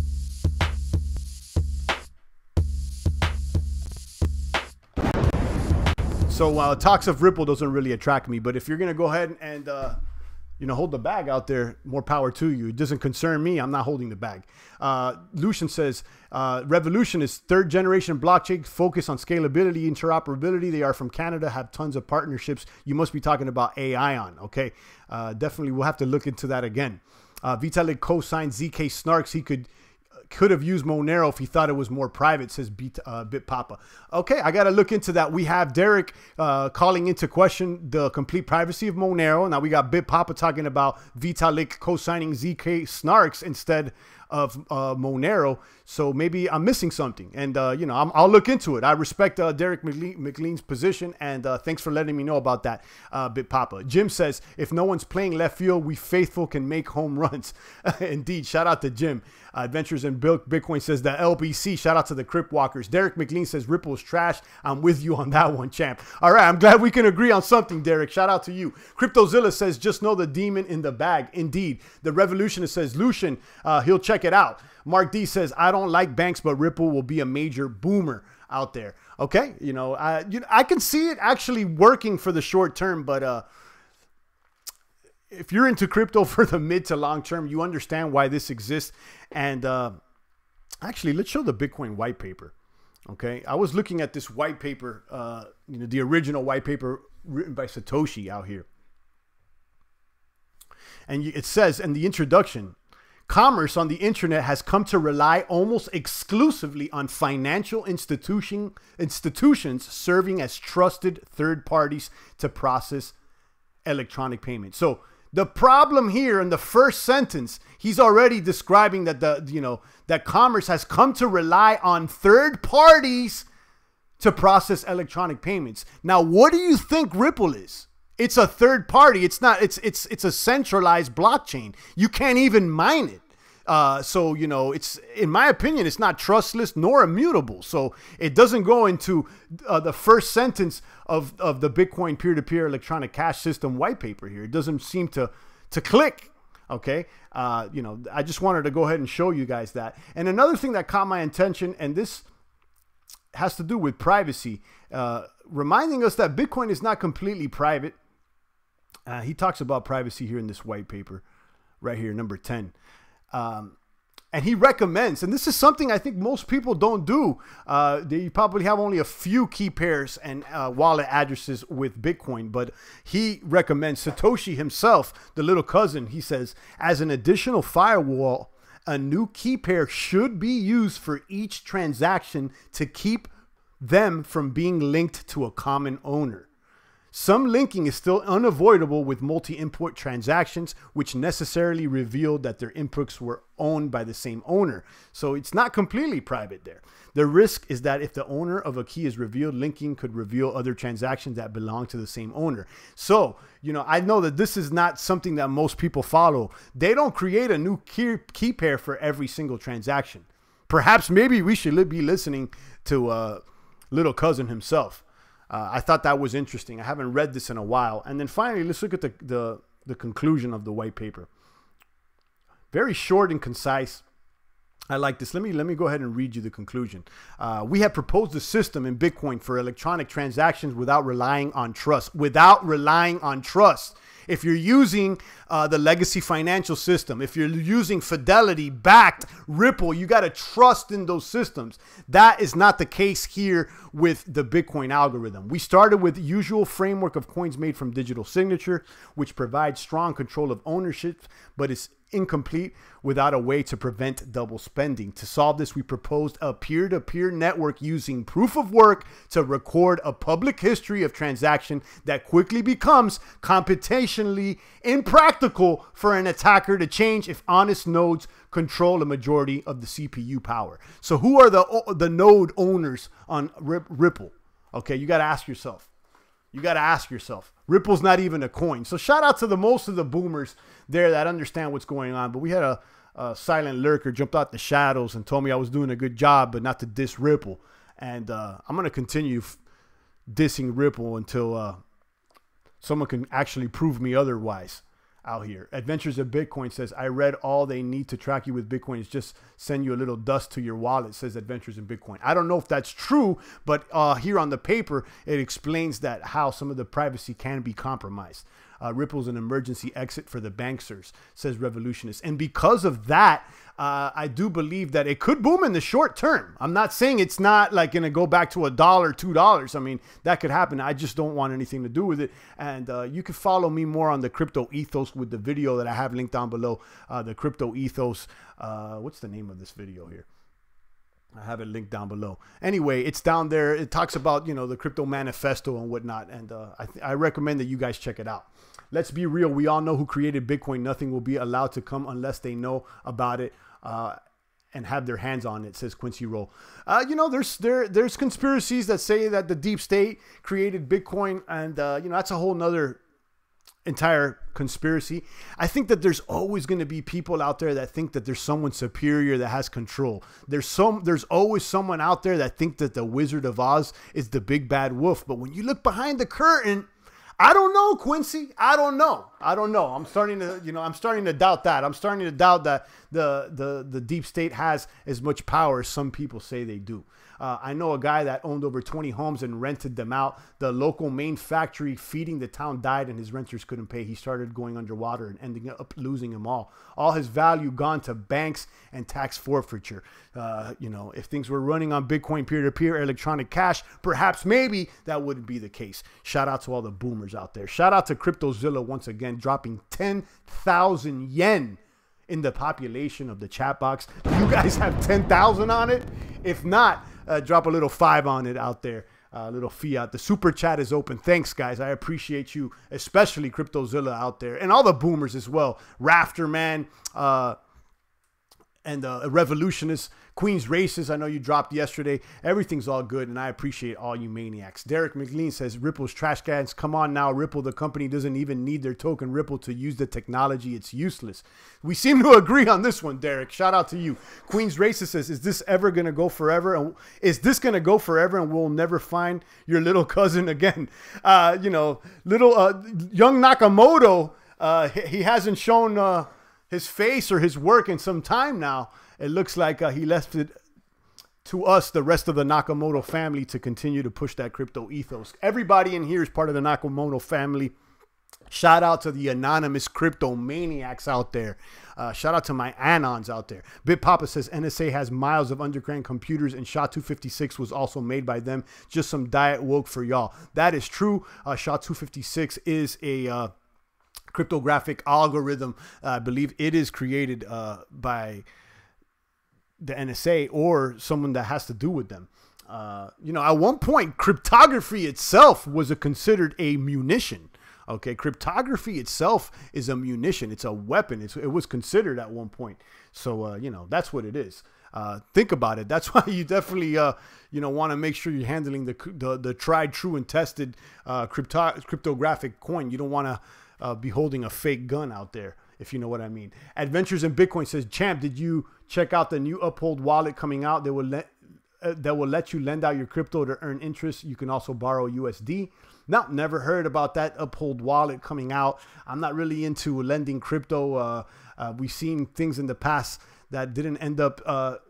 So talks of Ripple doesn't really attract me, but if you're going to go ahead and you know, hold the bag out there, more power to you. It doesn't concern me. I'm not holding the bag. Lucian says, Revolution is third generation blockchain, focus on scalability, interoperability. They are from Canada, have tons of partnerships. You must be talking about AION. Okay. Definitely we'll have to look into that again. Vitalik co-signed ZK Snarks. He could could have used Monero if he thought it was more private, says BitPapa. Okay, I got to look into that. We have Derek calling into question the complete privacy of Monero. Now we got BitPapa talking about Vitalik co-signing ZK Snarks instead of Monero. So maybe I'm missing something. And, you know, I'll look into it. I respect Derek McLean's position. And thanks for letting me know about that, BitPapa. Jim says, if no one's playing left field, we faithful can make home runs. Indeed. Shout out to Jim. Adventures in Bitcoin says the LBC. Shout out to the Crip Walkers. Derek McLean says Ripple is trash. I'm with you on that one, champ. All right. I'm glad we can agree on something, Derek. Shout out to you. Cryptozilla says just know the demon in the bag. Indeed. The Revolutionist says Lucian, he'll check it out. Mark D says, I don't like banks, but Ripple will be a major boomer out there. Okay. You know, I can see it actually working for the short term, but if you're into crypto for the mid to long term, you understand why this exists. And actually, let's show the Bitcoin white paper. Okay. I was looking at this white paper, you know, the original white paper written by Satoshi out here. And it says in the introduction, commerce on the internet has come to rely almost exclusively on financial institutions serving as trusted third parties to process electronic payments. So the problem here in the first sentence, he's already describing that that commerce has come to rely on third parties to process electronic payments. Now, what do you think Ripple is? It's a third party. It's not. It's a centralized blockchain. You can't even mine it. So, you know, it's, in my opinion, it's not trustless nor immutable. So it doesn't go into the first sentence of the Bitcoin peer-to-peer electronic cash system white paper here. It doesn't seem to click. Okay. You know, I just wanted to go ahead and show you guys that. And another thing that caught my attention, and this has to do with privacy, reminding us that Bitcoin is not completely private. He talks about privacy here in this white paper right here, number 10. And he recommends, and this is something I think most people don't do. They probably have only a few key pairs and wallet addresses with Bitcoin, but he recommends, Satoshi himself, the little cousin, he says, as an additional firewall, a new key pair should be used for each transaction to keep them from being linked to a common owner. Some linking is still unavoidable with multi-input transactions, which necessarily revealed that their inputs were owned by the same owner. So it's not completely private there. The risk is that if the owner of a key is revealed, linking could reveal other transactions that belong to the same owner. So, you know, I know that this is not something that most people follow. They don't create a new key pair for every single transaction. Perhaps maybe we should be listening to little cousin himself. I thought that was interesting. I haven't read this in a while. And then finally, let's look at the conclusion of the white paper. Very short and concise. I like this. Let me go ahead and read you the conclusion. We have proposed a system in Bitcoin for electronic transactions without relying on trust. Without relying on trust. If you're using the legacy financial system, if you're using Fidelity backed Ripple, you got to trust in those systems. That is not the case here with the Bitcoin algorithm. We started with the usual framework of coins made from digital signature, which provides strong control of ownership, but it's incomplete without a way to prevent double spending. To solve this, we proposed a peer-to-peer network using proof of work to record a public history of transaction that quickly becomes computationally impractical for an attacker to change if honest nodes control a majority of the CPU power. So who are the node owners on Ripple? Okay, you got to ask yourself. You got to ask yourself. Ripple's not even a coin. So shout out to most of the boomers there that understand what's going on. But we had a silent lurker jumped out the shadows and told me I was doing a good job, but not to diss Ripple. And I'm going to continue dissing Ripple until someone can actually prove me otherwise out here. Adventures of Bitcoin says, I read all they need to track you with Bitcoin is just send you a little dust to your wallet, says Adventures in Bitcoin. I don't know if that's true, but here on the paper, it explains that how some of the privacy can be compromised. Ripple's an emergency exit for the banksters, says Revolutionist. And because of that, I do believe that it could boom in the short term. I'm not saying it's not like going to go back to $1, $2. I mean, that could happen. I just don't want anything to do with it. And you can follow me more on the Crypto Ethos with the video that I have linked down below. The Crypto Ethos. What's the name of this video here? I have it linked down below. Anyway, it's down there. It talks about, you know, the crypto manifesto and whatnot. And I recommend that you guys check it out. Let's be real. We all know who created Bitcoin. Nothing will be allowed to come unless they know about it and have their hands on it, says Quincy Roll. You know, there's conspiracies that say that the deep state created Bitcoin. And, you know, that's a whole nother entire conspiracy. I think that there's always going to be people out there that think that there's someone superior that has control. There's always someone out there that think that the Wizard of Oz is the big bad wolf. But when you look behind the curtain, I don't know, Quincy. I don't know. I'm starting to doubt that. I'm starting to doubt that the deep state has as much power as some people say they do. I know a guy that owned over 20 homes and rented them out. The local main factory feeding the town died and his renters couldn't pay. He started going underwater and ending up losing them all. All his value gone to banks and tax forfeiture. You know, if things were running on Bitcoin peer-to-peer electronic cash, perhaps maybe that wouldn't be the case. Shout out to all the boomers out there. Shout out to CryptoZilla once again, dropping 10,000 yen in the population of the chat box. You guys have 10,000 on it? If not, drop a little 5 on it out there. A little fiat. The super chat is open. Thanks, guys. I appreciate you, especially CryptoZilla out there. And all the boomers as well. Rafterman, and Revolutionist, Queen's Races, I know you dropped yesterday. Everything's all good, and I appreciate all you maniacs. Derek McLean says, Ripple's trash cans. Come on now, Ripple. The company doesn't even need their token Ripple to use the technology. It's useless. We seem to agree on this one, Derek. Shout out to you. Queen's Races says, is this ever going to go forever? And is this going to go forever and we'll never find your little cousin again? You know, little young Nakamoto, he hasn't shown his face or his work in some time now. It looks like he left it to us, the rest of the Nakamoto family, to continue to push that crypto ethos. Everybody in here is part of the Nakamoto family. Shout out to the anonymous crypto maniacs out there. Shout out to my anons out there. BitPapa says NSA has miles of underground computers and SHA-256 was also made by them. Just some diet woke for y'all. That is true. SHA-256 is a cryptographic algorithm. I believe it is created by the NSA or someone that has to do with them. You know, at one point, cryptography itself was considered a munition. Okay, cryptography itself is a munition. It's a weapon. It was considered at one point. So, you know, that's what it is. Think about it. That's why you definitely, you know, want to make sure you're handling the tried, true, and tested cryptographic coin. You don't want to be holding a fake gun out there, if you know what I mean. Adventures in Bitcoin says, Champ, did you check out the new Uphold wallet coming out? That will let you lend out your crypto to earn interest. You can also borrow USD. No, never heard about that Uphold wallet coming out. I'm not really into lending crypto. We've seen things in the past that didn't end up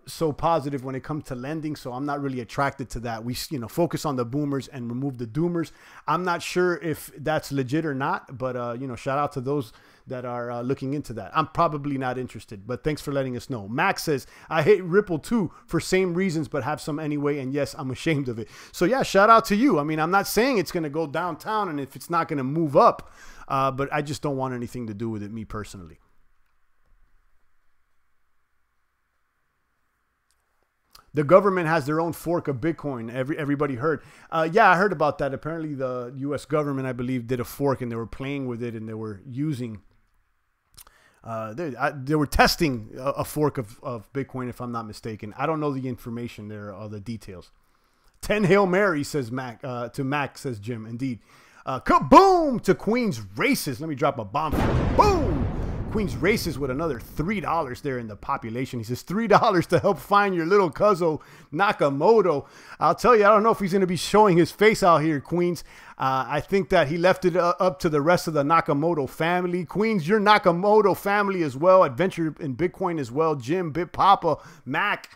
so positive when it comes to lending, so I'm not really attracted to that. We, you know, focus on the boomers and remove the doomers. I'm not sure if that's legit or not, but you know, shout out to those that are looking into that. I'm probably not interested, but thanks for letting us know. Max says, I hate Ripple too for same reasons, but have some anyway, and yes, I'm ashamed of it. So yeah, shout out to you. I mean, I'm not saying it's going to go downtown and if it's not going to move up, but I just don't want anything to do with it, me personally. The government has their own fork of Bitcoin. Everybody heard. Yeah, I heard about that. Apparently the U.S. government, I believe, did a fork and they were playing with it and they were using, they were testing a fork of Bitcoin, if I'm not mistaken. I don't know the information there or the details. 10 Hail Mary, says Mac, to Mac, says Jim. Indeed. Kaboom to Queen's Races. Let me drop a bomb. Boom. Queen's Races with another $3 there in the population. He says $3 to help find your little cousin Nakamoto. I'll tell you, I don't know if he's going to be showing his face out here, Queens. I think that he left it up to the rest of the Nakamoto family. Queens, your Nakamoto family as well. Adventure in Bitcoin as well. Jim, BitPapa, Mac,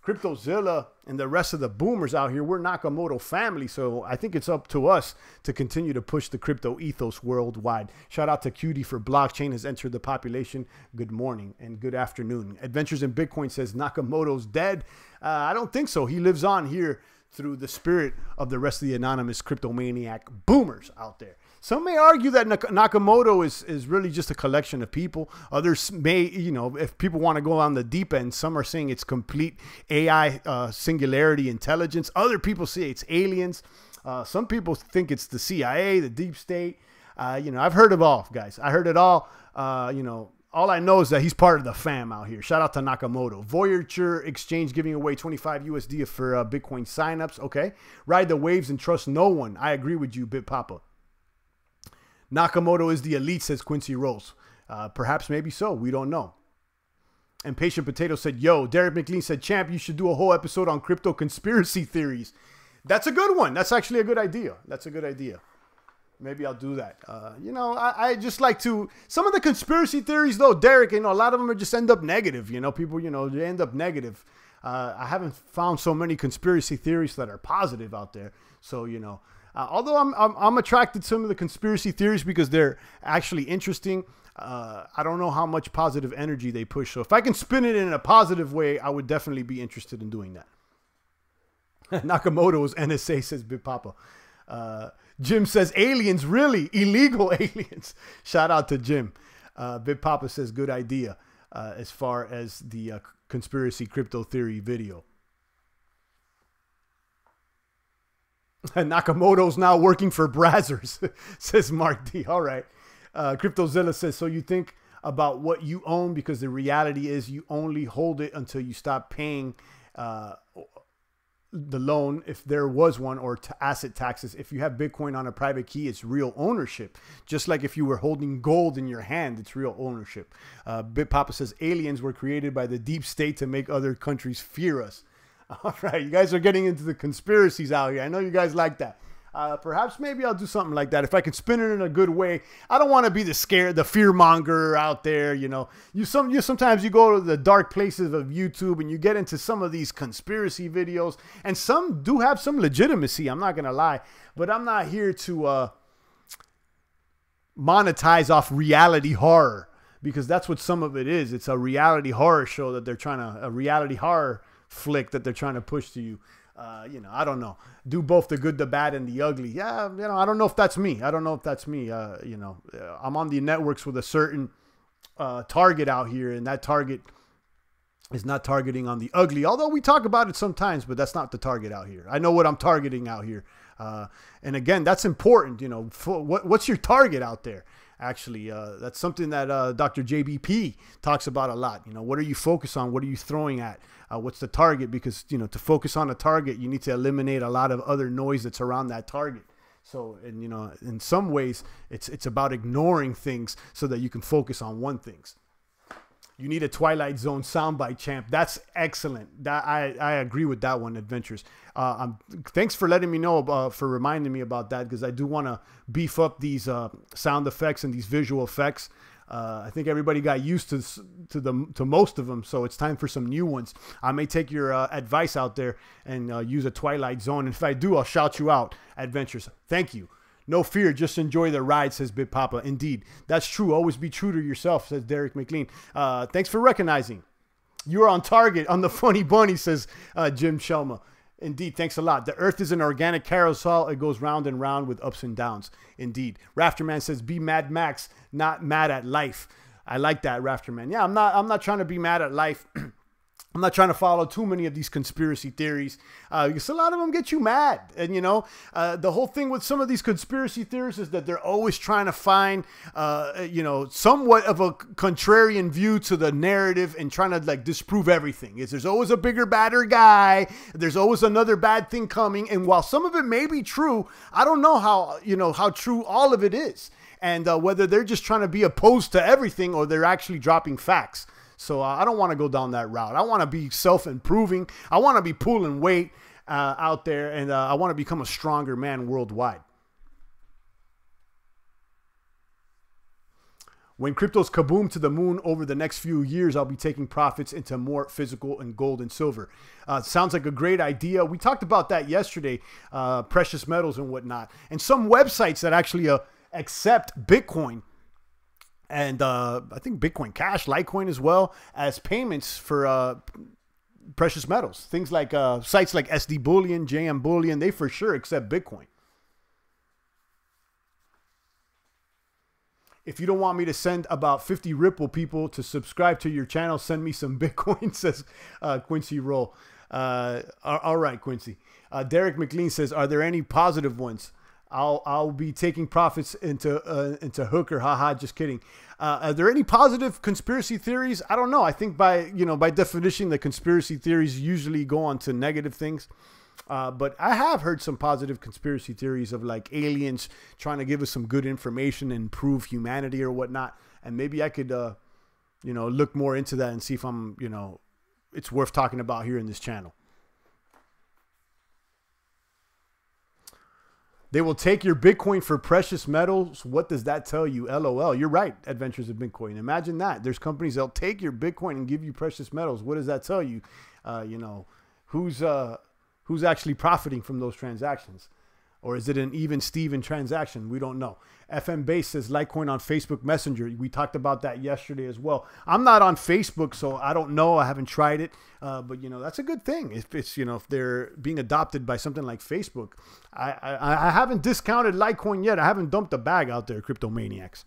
CryptoZilla and the rest of the boomers out here, we're Nakamoto family. So I think it's up to us to continue to push the crypto ethos worldwide. Shout out to Cutie for blockchain has entered the population. Good morning and good afternoon. Adventures in Bitcoin says Nakamoto's dead. I don't think so. He lives on here through the spirit of the rest of the anonymous cryptomaniac boomers out there. Some may argue that Nakamoto is really just a collection of people. Others may, you know, if people want to go on the deep end, some are saying it's complete AI singularity intelligence. Other people say it's aliens. Some people think it's the CIA, the deep state. You know, I've heard of all, guys. I heard it all. You know, all I know is that he's part of the fam out here. Shout out to Nakamoto. Voyager Exchange giving away 25 USD for Bitcoin signups. Okay. Ride the waves and trust no one. I agree with you, Bit Papa. Nakamoto is the elite, says Quincy Rose. Perhaps, maybe so. We don't know. And Patient Potato said, yo, Derek McLean said, champ, you should do a whole episode on crypto conspiracy theories. That's a good one. That's actually a good idea. That's a good idea. Maybe I'll do that. You know, I just like to, some of the conspiracy theories though, Derek, you know, a lot of them just end up negative. You know, people, you know, they end up negative. I haven't found so many conspiracy theories that are positive out there. So, you know, although I'm attracted to some of the conspiracy theories because they're actually interesting. I don't know how much positive energy they push. So if I can spin it in a positive way, I would definitely be interested in doing that. Nakamoto's NSA, says Big Papa. Jim says aliens, really illegal aliens. Shout out to Jim. Big Papa says good idea as far as the conspiracy crypto theory video. Nakamoto's now working for Brazzers, says Mark D. All right. CryptoZilla says, so you think about what you own because the reality is you only hold it until you stop paying the loan, if there was one, or asset taxes. If you have Bitcoin on a private key, it's real ownership. Just like if you were holding gold in your hand, it's real ownership. Bit Papa says aliens were created by the deep state to make other countries fear us. All right, you guys are getting into the conspiracies out here. I know you guys like that. Perhaps maybe I'll do something like that if I can spin it in a good way. I don't want to be the fear monger out there. You know, sometimes you go to the dark places of YouTube and you get into some of these conspiracy videos, and some do have some legitimacy. I'm not gonna lie, but I'm not here to monetize off reality horror, because that's what some of it is. It's a reality horror show that they're trying to, a reality horror flick that they're trying to push to you. You know, I don't know. Do both the good, the bad, and the ugly. Yeah, you know, I don't know if that's me. I don't know if that's me. You know, I'm on the networks with a certain target out here, and that target is not targeting on the ugly. Although we talk about it sometimes, but that's not the target out here. I know what I'm targeting out here. And again, that's important. You know, what's your target out there? Actually, that's something that Dr. JBP talks about a lot. You know, what are you focused on? What are you throwing at? What's the target? Because, you know, to focus on a target, you need to eliminate a lot of other noise that's around that target. So, and, you know, in some ways, it's about ignoring things so that you can focus on one thing. You need a Twilight Zone soundbite, champ. That's excellent. That I agree with that one, Adventures. Thanks for letting me know, for reminding me about that, because I do want to beef up these sound effects and these visual effects. I think everybody got used to most of them, so it's time for some new ones. I may take your advice out there and use a Twilight Zone. And if I do, I'll shout you out, Adventures. Thank you. No fear, just enjoy the ride, says Big Papa. Indeed, that's true. Always be true to yourself, says Derek McLean. Thanks for recognizing. You're on target on the funny bunny, says Jim Shelma. Indeed, thanks a lot. The earth is an organic carousel. It goes round and round with ups and downs. Indeed. Rafterman says, be Mad Max, not mad at life. I like that, Rafterman. Yeah, I'm not trying to be mad at life. I'm not trying to follow too many of these conspiracy theories, because a lot of them get you mad. And, you know, the whole thing with some of these conspiracy theories is that they're always trying to find, you know, somewhat of a contrarian view to the narrative and trying to, like, disprove everything. There's always a bigger, badder guy. There's always another bad thing coming. And while some of it may be true, I don't know how, you know, how true all of it is. And whether they're just trying to be opposed to everything or they're actually dropping facts. So I don't want to go down that route. I want to be self-improving. I want to be pulling weight out there, and I want to become a stronger man worldwide. When cryptos kaboom to the moon over the next few years, I'll be taking profits into more physical and gold and silver. Sounds like a great idea. We talked about that yesterday, precious metals and whatnot. And some websites that actually accept Bitcoin and I think Bitcoin Cash, Litecoin as well, as payments for precious metals. Things like sites like SD Bullion, JM Bullion, they for sure accept Bitcoin. If you don't want me to send about 50 Ripple people to subscribe to your channel, send me some Bitcoin, says Quincy Roll. All right, Quincy. Derek McLean says, are there any positive ones? I'll be taking profits into Hooker. Haha, just kidding. Are there any positive conspiracy theories? I don't know. I think by definition, the conspiracy theories usually go on to negative things. But I have heard some positive conspiracy theories of like aliens trying to give us some good information and improve humanity or whatnot. And maybe I could, look more into that and see if I'm, it's worth talking about here in this channel. They will take your Bitcoin for precious metals. What does that tell you? LOL. You're right. Adventures of Bitcoin. Imagine that. There's companies that'll take your Bitcoin and give you precious metals. What does that tell you? Who's actually profiting from those transactions? Or is it an even Steven transaction? We don't know. FM Base says Litecoin on Facebook Messenger. We talked about that yesterday as well. I'm not on Facebook, so I don't know. I haven't tried it. But, that's a good thing. If it's, if they're being adopted by something like Facebook. I haven't discounted Litecoin yet. I haven't dumped a bag out there, crypto maniacs.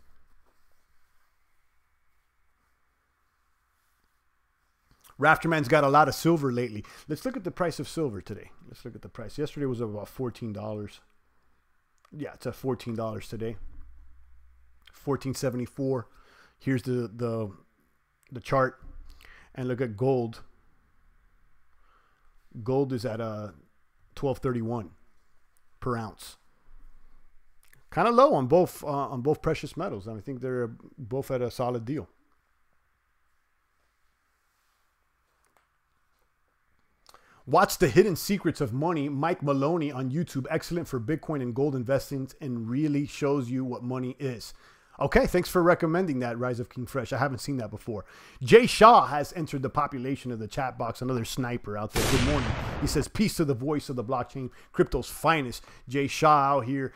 Rafterman's got a lot of silver lately. Let's look at the price of silver today. Let's look at the price. Yesterday was about $14. Yeah, it's at $14 today. $14.74. Here's the chart. And look at gold. Gold is at $12.31 per ounce. Kind of low on both precious metals. I think they're both at a solid deal. Watch The Hidden Secrets of Money, Mike Maloney on YouTube. Excellent for Bitcoin and gold investments and really shows you what money is. Okay, thanks for recommending that, Rise of King Fresh. I haven't seen that before. Jay Shaw has entered the population of the chat box, another sniper out there. Good morning. He says, peace to the voice of the blockchain, crypto's finest. Jay Shaw out here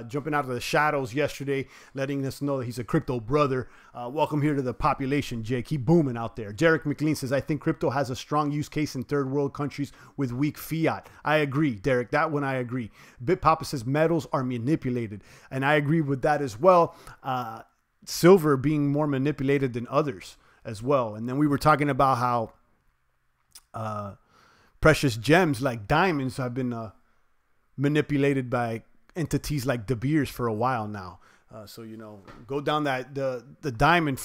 jumping out of the shadows yesterday, letting us know that he's a crypto brother. Welcome here to the population, Jay. Keep booming out there. Derek McLean says, I think crypto has a strong use case in third world countries with weak fiat. I agree, Derek. That one I agree. BitPapa says metals are manipulated, and I agree with that as well. Silver being more manipulated than others as well. And then we were talking about how precious gems like diamonds have been manipulated by entities like De Beers for a while now. So, go down the diamond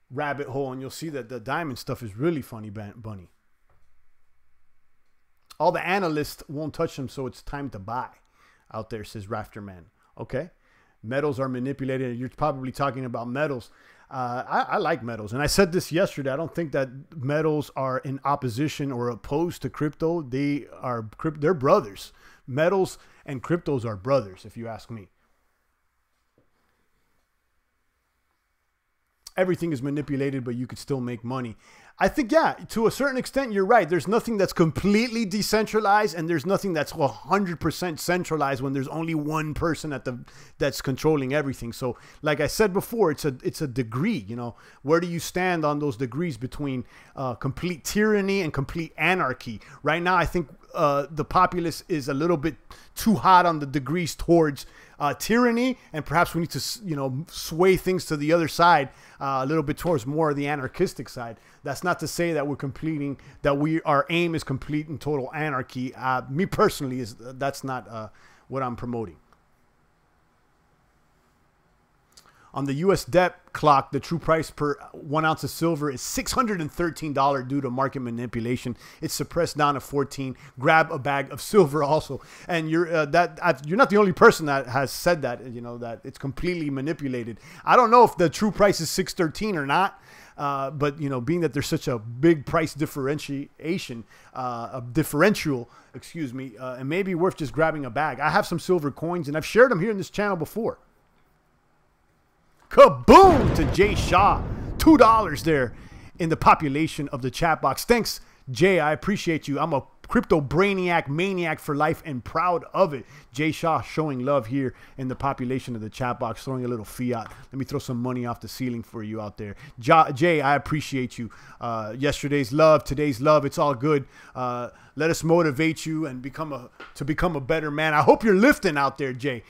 rabbit hole and you'll see that the diamond stuff is really funny, Bunny. All the analysts won't touch them, so it's time to buy out there, says Rafterman. Okay. Metals are manipulated. You're probably talking about metals. I like metals. And I said this yesterday. I don't think that metals are in opposition or opposed to crypto. They're brothers. Metals and cryptos are brothers, if you ask me. Everything is manipulated, but you could still make money. I think, yeah, to a certain extent, you're right. There's nothing that's completely decentralized, and there's nothing that's 100% centralized when there's only one person that's controlling everything. So, like I said before, it's a degree. Where do you stand on those degrees between complete tyranny and complete anarchy? Right now, I think the populace is a little bit too hot on the degrees towards tyranny, and perhaps we need to sway things to the other side a little bit towards more of the anarchistic side. That's not to say that our aim is complete and total anarchy. Me personally, that's not what I'm promoting. On the U.S. debt clock, the true price per 1 ounce of silver is $613 due to market manipulation. It's suppressed down to 14. Grab a bag of silver also. And you're not the only person that has said that, that it's completely manipulated. I don't know if the true price is $613 or not. But being that there's such a big price differentiation, it may be worth just grabbing a bag. I have some silver coins and I've shared them here in this channel before. Kaboom to Jay Shaw. $2 there in the population of the chat box. Thanks, Jay. I appreciate you. I'm a crypto brainiac, maniac for life, and proud of it. Jay Shaw showing love here in the population of the chat box, throwing a little fiat. Let me throw some money off the ceiling for you out there. Jay, I appreciate you. Yesterday's love, today's love. It's all good. Let us motivate you and become a better man. I hope you're lifting out there, Jay.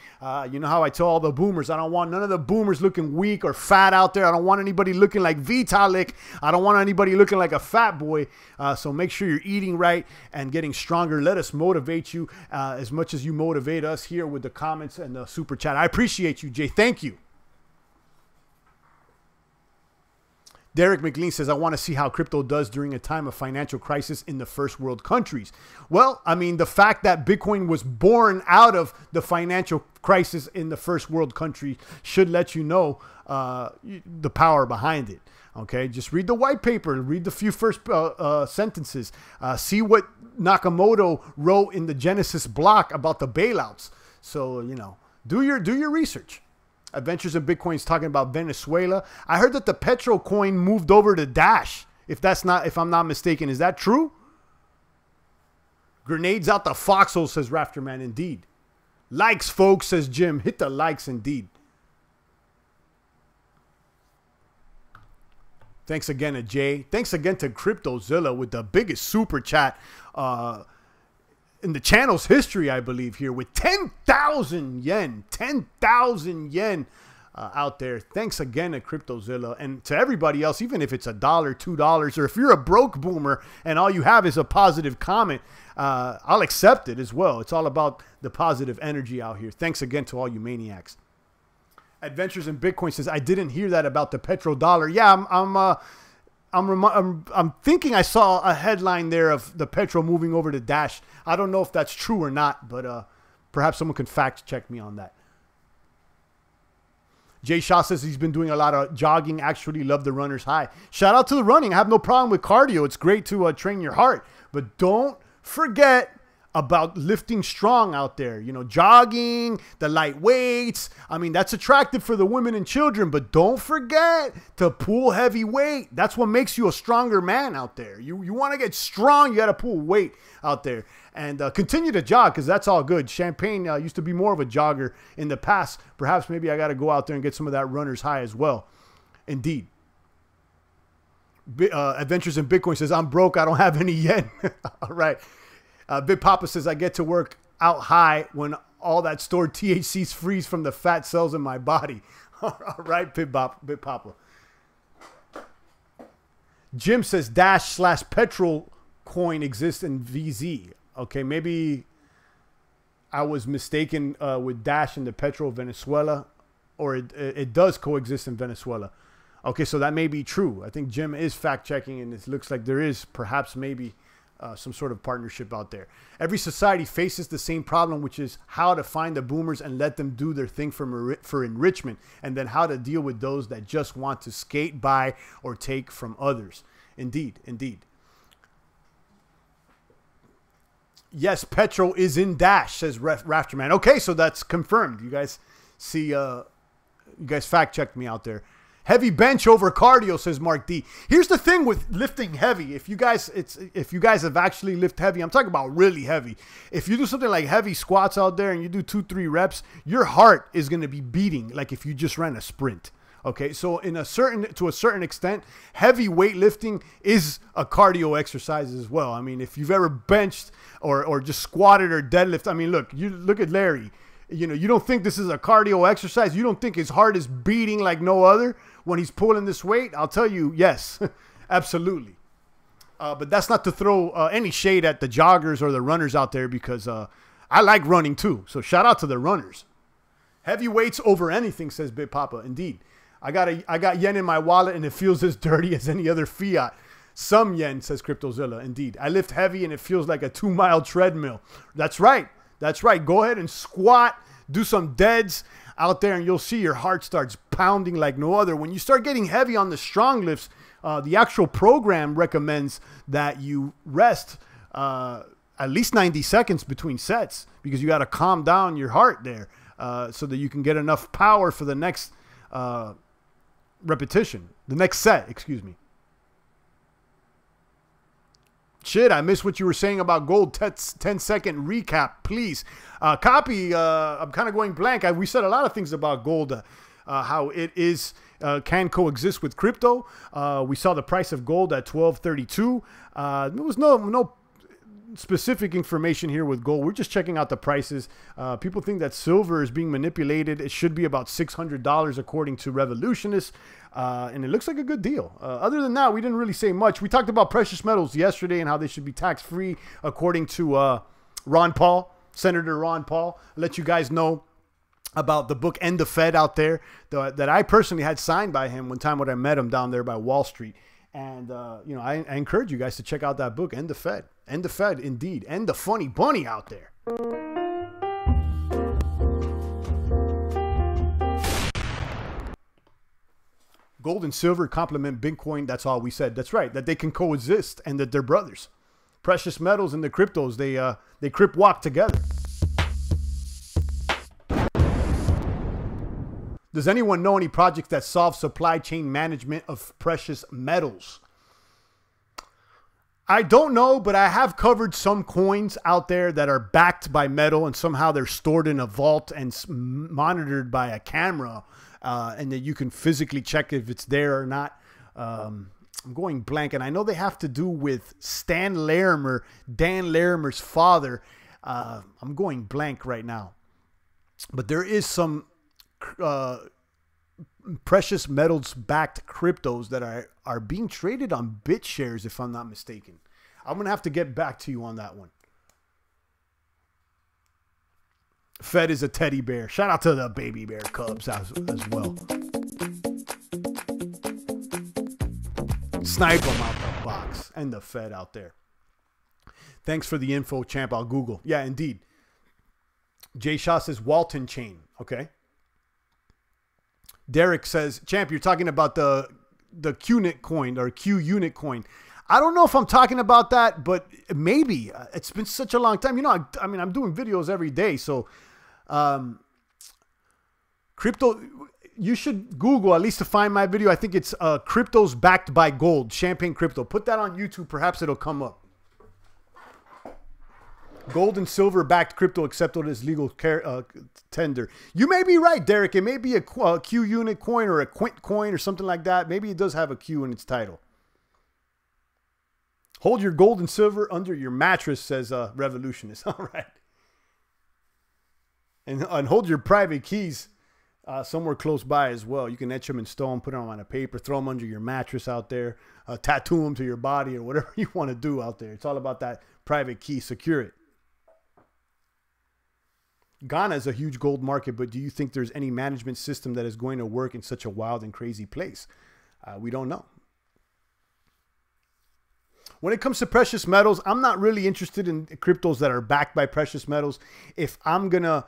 You know how I tell all the boomers, I don't want none of the boomers looking weak or fat out there. I don't want anybody looking like Vitalik. I don't want anybody looking like a fat boy. So make sure you're eating right and getting stronger. Let us motivate you as much as you motivate us here with the comments and the super chat. I appreciate you, Jay. Thank you. Derek McLean says, I want to see how crypto does during a time of financial crisis in the first world countries. Well, I mean, the fact that Bitcoin was born out of the financial crisis in the first world country should let you know the power behind it. Okay, just read the white paper, read the few first sentences, see what Nakamoto wrote in the Genesis block about the bailouts. So, you know, do your research. Adventures in Bitcoin is talking about Venezuela. I heard that the Petro coin moved over to Dash. If I'm not mistaken, is that true? Grenades out the foxhole, says Rafterman. Indeed. Likes, folks, says Jim. Hit the likes, indeed. Thanks again to Jay. Thanks again to CryptoZilla with the biggest super chat in the channel's history, I believe, here with 10,000 yen. 10,000 yen out there. Thanks again to CryptoZilla and to everybody else, even if it's $1, $2, or if you're a broke boomer and all you have is a positive comment, I'll accept it as well. It's all about the positive energy out here. Thanks again to all you maniacs. Adventures in Bitcoin says, I didn't hear that about the petrodollar. Yeah, I'm thinking I saw a headline there of the petro moving over to Dash. I don't know if that's true or not, but perhaps someone can fact check me on that. Jay Shaw says he's been doing a lot of jogging. Actually, love the runner's high. Shout out to the running. I have no problem with cardio. It's great to train your heart. But don't forget about lifting strong out there. You know, jogging, the light weights. I mean, that's attractive for the women and children, but don't forget to pull heavy weight. That's what makes you a stronger man out there. You want to get strong, you got to pull weight out there. And continue to jog, because that's all good. Champagne used to be more of a jogger in the past. Perhaps maybe I got to go out there and get some of that runner's high as well. Indeed. Adventures in Bitcoin says, I'm broke. I don't have any yen. All right. Big Papa says, I get to work out high when all that stored THCs freeze from the fat cells in my body. All right, Big Papa. Jim says, Dash/Petrol coin exists in VZ. Okay, maybe I was mistaken with Dash and the Petro Venezuela, or it does coexist in Venezuela. Okay, so that may be true. I think Jim is fact-checking, and it looks like there is perhaps maybe some sort of partnership out there. Every society faces the same problem, which is how to find the boomers and let them do their thing for enrichment, and then how to deal with those that just want to skate by or take from others. Indeed, indeed. Yes, Petro is in Dash, says Rafterman. Okay, so that's confirmed. You guys see, you guys fact-checked me out there. Heavy bench over cardio, says Mark D. Here's the thing with lifting heavy. If you guys have actually lifted heavy, I'm talking about really heavy. If you do something like heavy squats out there and you do 2-3 reps, your heart is going to be beating like if you just ran a sprint. Okay, so to a certain extent, heavy weightlifting is a cardio exercise as well. I mean, if you've ever benched or just squatted or deadlift, I mean, look at Larry. You know, you don't think this is a cardio exercise? You don't think his heart is beating like no other when he's pulling this weight? I'll tell you, yes, absolutely. But that's not to throw any shade at the joggers or the runners out there, because I like running too. So shout out to the runners. Heavy weights over anything, says Big Papa. Indeed. I got yen in my wallet and it feels as dirty as any other fiat. Some yen, says CryptoZilla. Indeed. I lift heavy and it feels like a 2-mile treadmill. That's right. That's right. Go ahead and squat, do some deads out there, and you'll see your heart starts pounding like no other. When you start getting heavy on the strong lifts, the actual program recommends that you rest at least 90 seconds between sets, because you got to calm down your heart there so that you can get enough power for the next repetition. The next set, excuse me. Shit, I missed what you were saying about gold. 10-second recap, please. Copy, I'm kind of going blank. We said a lot of things about gold, how it is can coexist with crypto. We saw the price of gold at 1232. There was no specific information here with gold. We're just checking out the prices. People think that silver is being manipulated. It should be about $600 according to revolutionists. And it looks like a good deal. Other than that, we didn't really say much. We talked about precious metals yesterday and how they should be tax-free according to Ron Paul, Senator Ron Paul. I'll let you guys know about the book End the Fed out there that I personally had signed by him one time when I met him down there by Wall Street. And, you know, I encourage you guys to check out that book, End the Fed. End the Fed, indeed. End the funny bunny out there. Gold and silver complement Bitcoin. That's all we said. That's right. That they can coexist and that they're brothers. Precious metals and the cryptos, they crip walk together. Does anyone know any projects that solve supply chain management of precious metals? I don't know, but I have covered some coins out there that are backed by metal and somehow they're stored in a vault and monitored by a camera. And that you can physically check if it's there or not. I'm going blank, and I know they have to do with Stan Larimer, Dan Larimer's father. I'm going blank right now. But there is some precious metals-backed cryptos that are being traded on BitShares, if I'm not mistaken. I'm going to have to get back to you on that one. Fed is a teddy bear. Shout out to the baby bear cubs as well. Snipe them out the box. And the Fed out there. Thanks for the info, champ. I'll Google. Yeah, indeed. Jay Shaw says Walton chain. Okay. Derek says, champ, you're talking about the QUnit coin or QUnit coin. I don't know if I'm talking about that, but maybe. It's been such a long time. You know, I mean, I'm doing videos every day. So, crypto, you should Google at least to find my video. I think it's cryptos backed by gold, Champagne Crypto. Put that on YouTube. Perhaps it'll come up. Gold and silver backed crypto accepted as legal tender. You may be right, Derek. It may be a QUnit coin or a Quint coin or something like that. Maybe it does have a Q in its title. Hold your gold and silver under your mattress, says Revolutionist. All right. And hold your private keys somewhere close by as well. You can etch them in stone, put them on a paper, throw them under your mattress out there, tattoo them to your body or whatever you want to do out there. It's all about that private key. Secure it. Ghana is a huge gold market, but do you think there's any management system that is going to work in such a wild and crazy place? We don't know. When it comes to precious metals, I'm not really interested in cryptos that are backed by precious metals. If I'm going to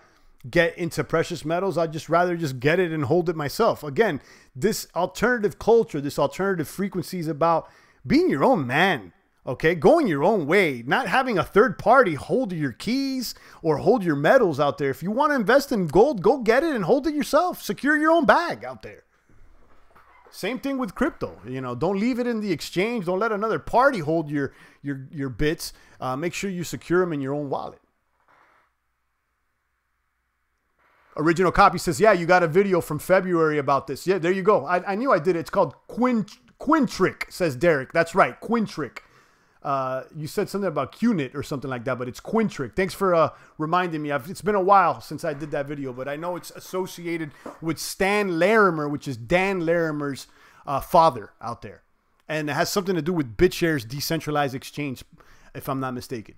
get into precious metals, I'd just rather just get it and hold it myself. Again, this alternative culture, this alternative frequency is about being your own man, okay? Going your own way, not having a third party hold your keys or hold your metals out there. If you want to invest in gold, go get it and hold it yourself. Secure your own bag out there. Same thing with crypto. You know, don't leave it in the exchange. Don't let another party hold your bits. Make sure you secure them in your own wallet. Original Copy says, yeah, you got a video from February about this. Yeah, there you go. I knew I did it. It's called Quintric, says Derek. That's right, Quintric. You said something about QUnit or something like that, but it's Quintric. Thanks for reminding me. It's been a while since I did that video, but I know it's associated with Stan Larimer, which is Dan Larimer's father out there. And it has something to do with BitShares decentralized exchange, if I'm not mistaken.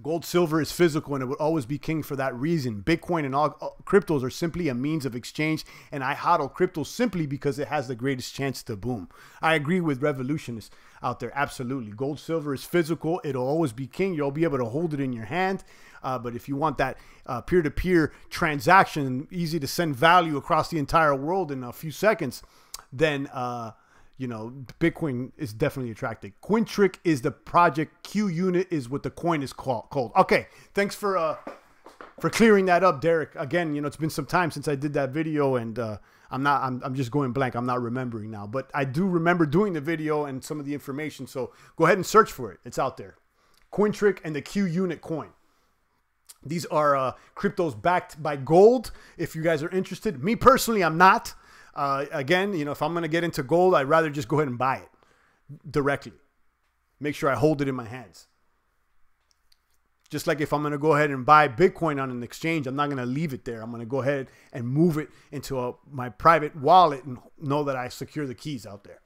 Gold, silver is physical, and it would always be king for that reason. Bitcoin and all cryptos are simply a means of exchange, and I hodl crypto simply because it has the greatest chance to boom. I agree with revolutionists out there, absolutely. Gold, silver is physical. It'll always be king. You'll be able to hold it in your hand. But if you want that peer-to-peer transaction, easy to send value across the entire world in a few seconds, then you know, Bitcoin is definitely attractive. Quintric is the project. QUnit is what the coin is called. Okay, thanks for for clearing that up, Derek. Again, you know, it's been some time since I did that video, and I'm just going blank. I'm not remembering now, but I do remember doing the video and some of the information. So go ahead and search for it. It's out there. CoinTrick and the Q unit coin. These are cryptos backed by gold. If you guys are interested, me personally, I'm not. Again, you know, if I'm going to get into gold, I'd rather just go ahead and buy it directly. Make sure I hold it in my hands. Just like if I'm going to go ahead and buy Bitcoin on an exchange, I'm not going to leave it there. I'm going to go ahead and move it into my private wallet and know that I secure the keys out there.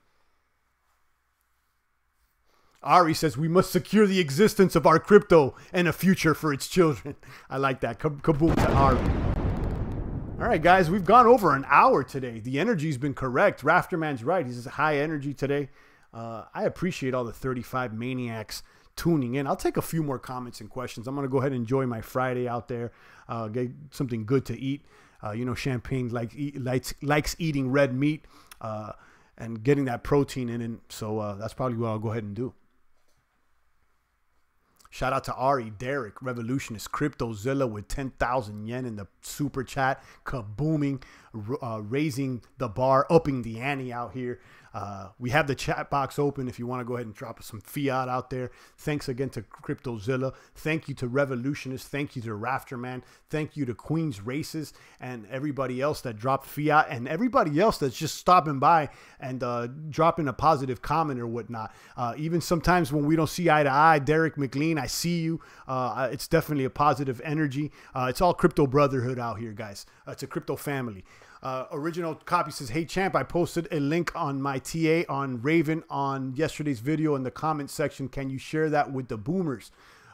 Ari says, we must secure the existence of our crypto and a future for its children. I like that. Kaboom to Ari. All right, guys, we've gone over an hour today. The energy's been correct. Rafterman's right. He says high energy today. I appreciate all the 35 maniacs tuning in. I'll take a few more comments and questions. I'm going to go ahead and enjoy my Friday out there. Get something good to eat. You know, Champagne likes eating red meat and getting that protein in. And so that's probably what I'll go ahead and do. Shout out to Ari, Derek, Revolutionist, CryptoZilla with 10,000 yen in the super chat. Kabooming, raising the bar, upping the ante out here. We have the chat box open if you want to go ahead and drop some fiat out there. Thanks again to CryptoZilla. Thank you to Revolutionist. Thank you to Rafterman. Thank you to Queen's Races and everybody else that dropped fiat and everybody else that's just stopping by and dropping a positive comment or whatnot. Even sometimes when we don't see eye to eye, Derek McLean, I see you. It's definitely a positive energy. It's all crypto brotherhood out here, guys. It's a crypto family. Original copy says, hey champ, I posted a link on my TA on Raven on yesterday's video in the comment section. Can you share that with the boomers?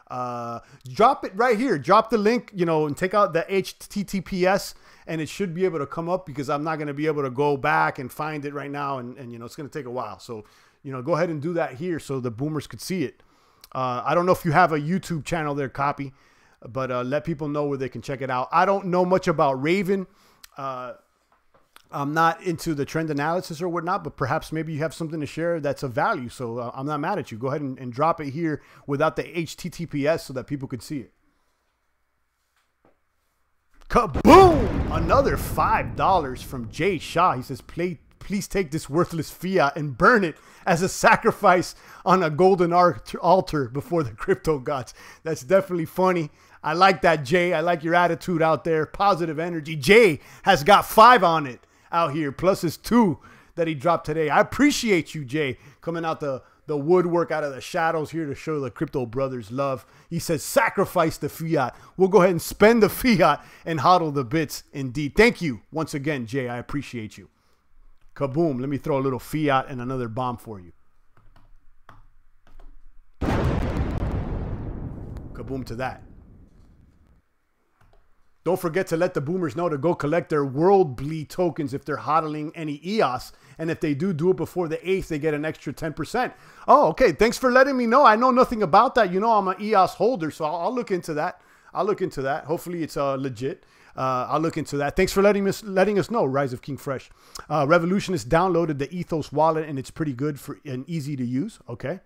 Drop it right here. Drop the link, you know, and take out the HTTPS and it should be able to come up because I'm not going to be able to go back and find it right now. And you know, it's going to take a while. So, you know, go ahead and do that here so the boomers could see it. I don't know if you have a YouTube channel there, copy, but let people know where they can check it out. I don't know much about Raven. I'm not into the trend analysis or whatnot, but perhaps maybe you have something to share that's of value. So I'm not mad at you. Go ahead and drop it here without the HTTPS so that people could see it. Kaboom! Another $5 from Jay Shah. He says, please take this worthless fiat and burn it as a sacrifice on a golden altar before the crypto gods. That's definitely funny. I like that, Jay. I like your attitude out there. Positive energy. Jay has got 5 on it out here, plus his 2 that he dropped today. I appreciate you, Jay, coming out the woodwork, out of the shadows here to show the crypto brothers love. He says, sacrifice the fiat. We'll go ahead and spend the fiat and hodl the bits indeed. Thank you once again, Jay. I appreciate you. Kaboom. Let me throw a little fiat and another bomb for you. Kaboom to that. Don't forget to let the boomers know to go collect their World Bleed tokens if they're hodling any EOS. And if they do it before the 8th, they get an extra 10%. Oh, okay. Thanks for letting me know. I know nothing about that. You know, I'm an EOS holder, so I'll look into that. I'll look into that. Hopefully it's legit. I'll look into that. Thanks for letting us know, Rise of King Fresh. Revolutionist downloaded the Ethos wallet, and it's pretty good and easy to use. Okay.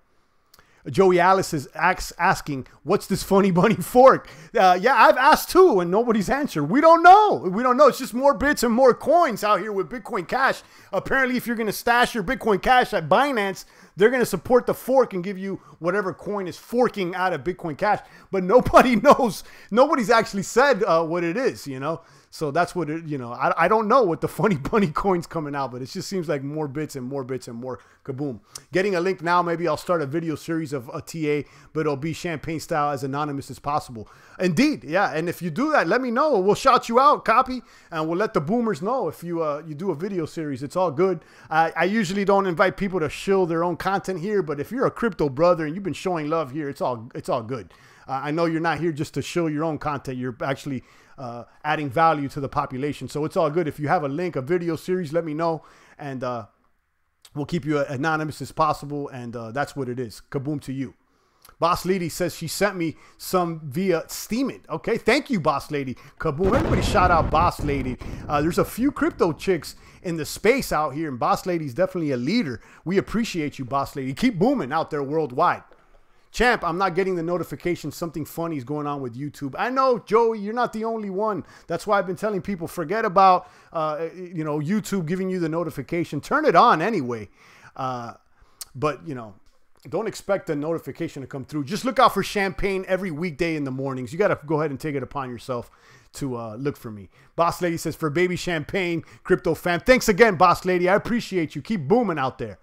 Joey Alice is asking, what's this funny bunny fork? Yeah, I've asked too, and nobody's answered. We don't know. We don't know. It's just more bits and more coins out here with Bitcoin Cash. Apparently, if you're going to stash your Bitcoin Cash at Binance, they're going to support the fork and give you whatever coin is forking out of Bitcoin Cash. But nobody knows. Nobody's actually said what it is, you know. So that's what it, you know, I don't know what the funny bunny coin's coming out, but it just seems like more bits and more bits and more. Kaboom. Getting a link now. Maybe I'll start a video series of a TA, but it'll be champagne style, as anonymous as possible. Indeed. Yeah. And if you do that, let me know. We'll shout you out, copy, and we'll let the boomers know if you you do a video series. It's all good. I usually don't invite people to shill their own content here, but if you're a crypto brother and you've been showing love here, it's all good. I know you're not here just to show your own content. You're actually adding value to the population. So it's all good. If you have a link, a video series, let me know. And we'll keep you anonymous as possible. And that's what it is. Kaboom to you. Boss Lady says she sent me some via Steemit. Okay. Thank you, Boss Lady. Kaboom. Everybody shout out Boss Lady. There's a few crypto chicks in the space out here. And Boss Lady's definitely a leader. We appreciate you, Boss Lady. Keep booming out there worldwide. Champ, I'm not getting the notification. Something funny is going on with YouTube. I know, Joey, you're not the only one. That's why I've been telling people, forget about, YouTube giving you the notification. Turn it on anyway. But, don't expect the notification to come through. Just look out for Champagne every weekday in the mornings. You got to go ahead and take it upon yourself to look for me. Boss Lady says, for baby Champagne, crypto fam. Thanks again, Boss Lady. I appreciate you. Keep booming out there.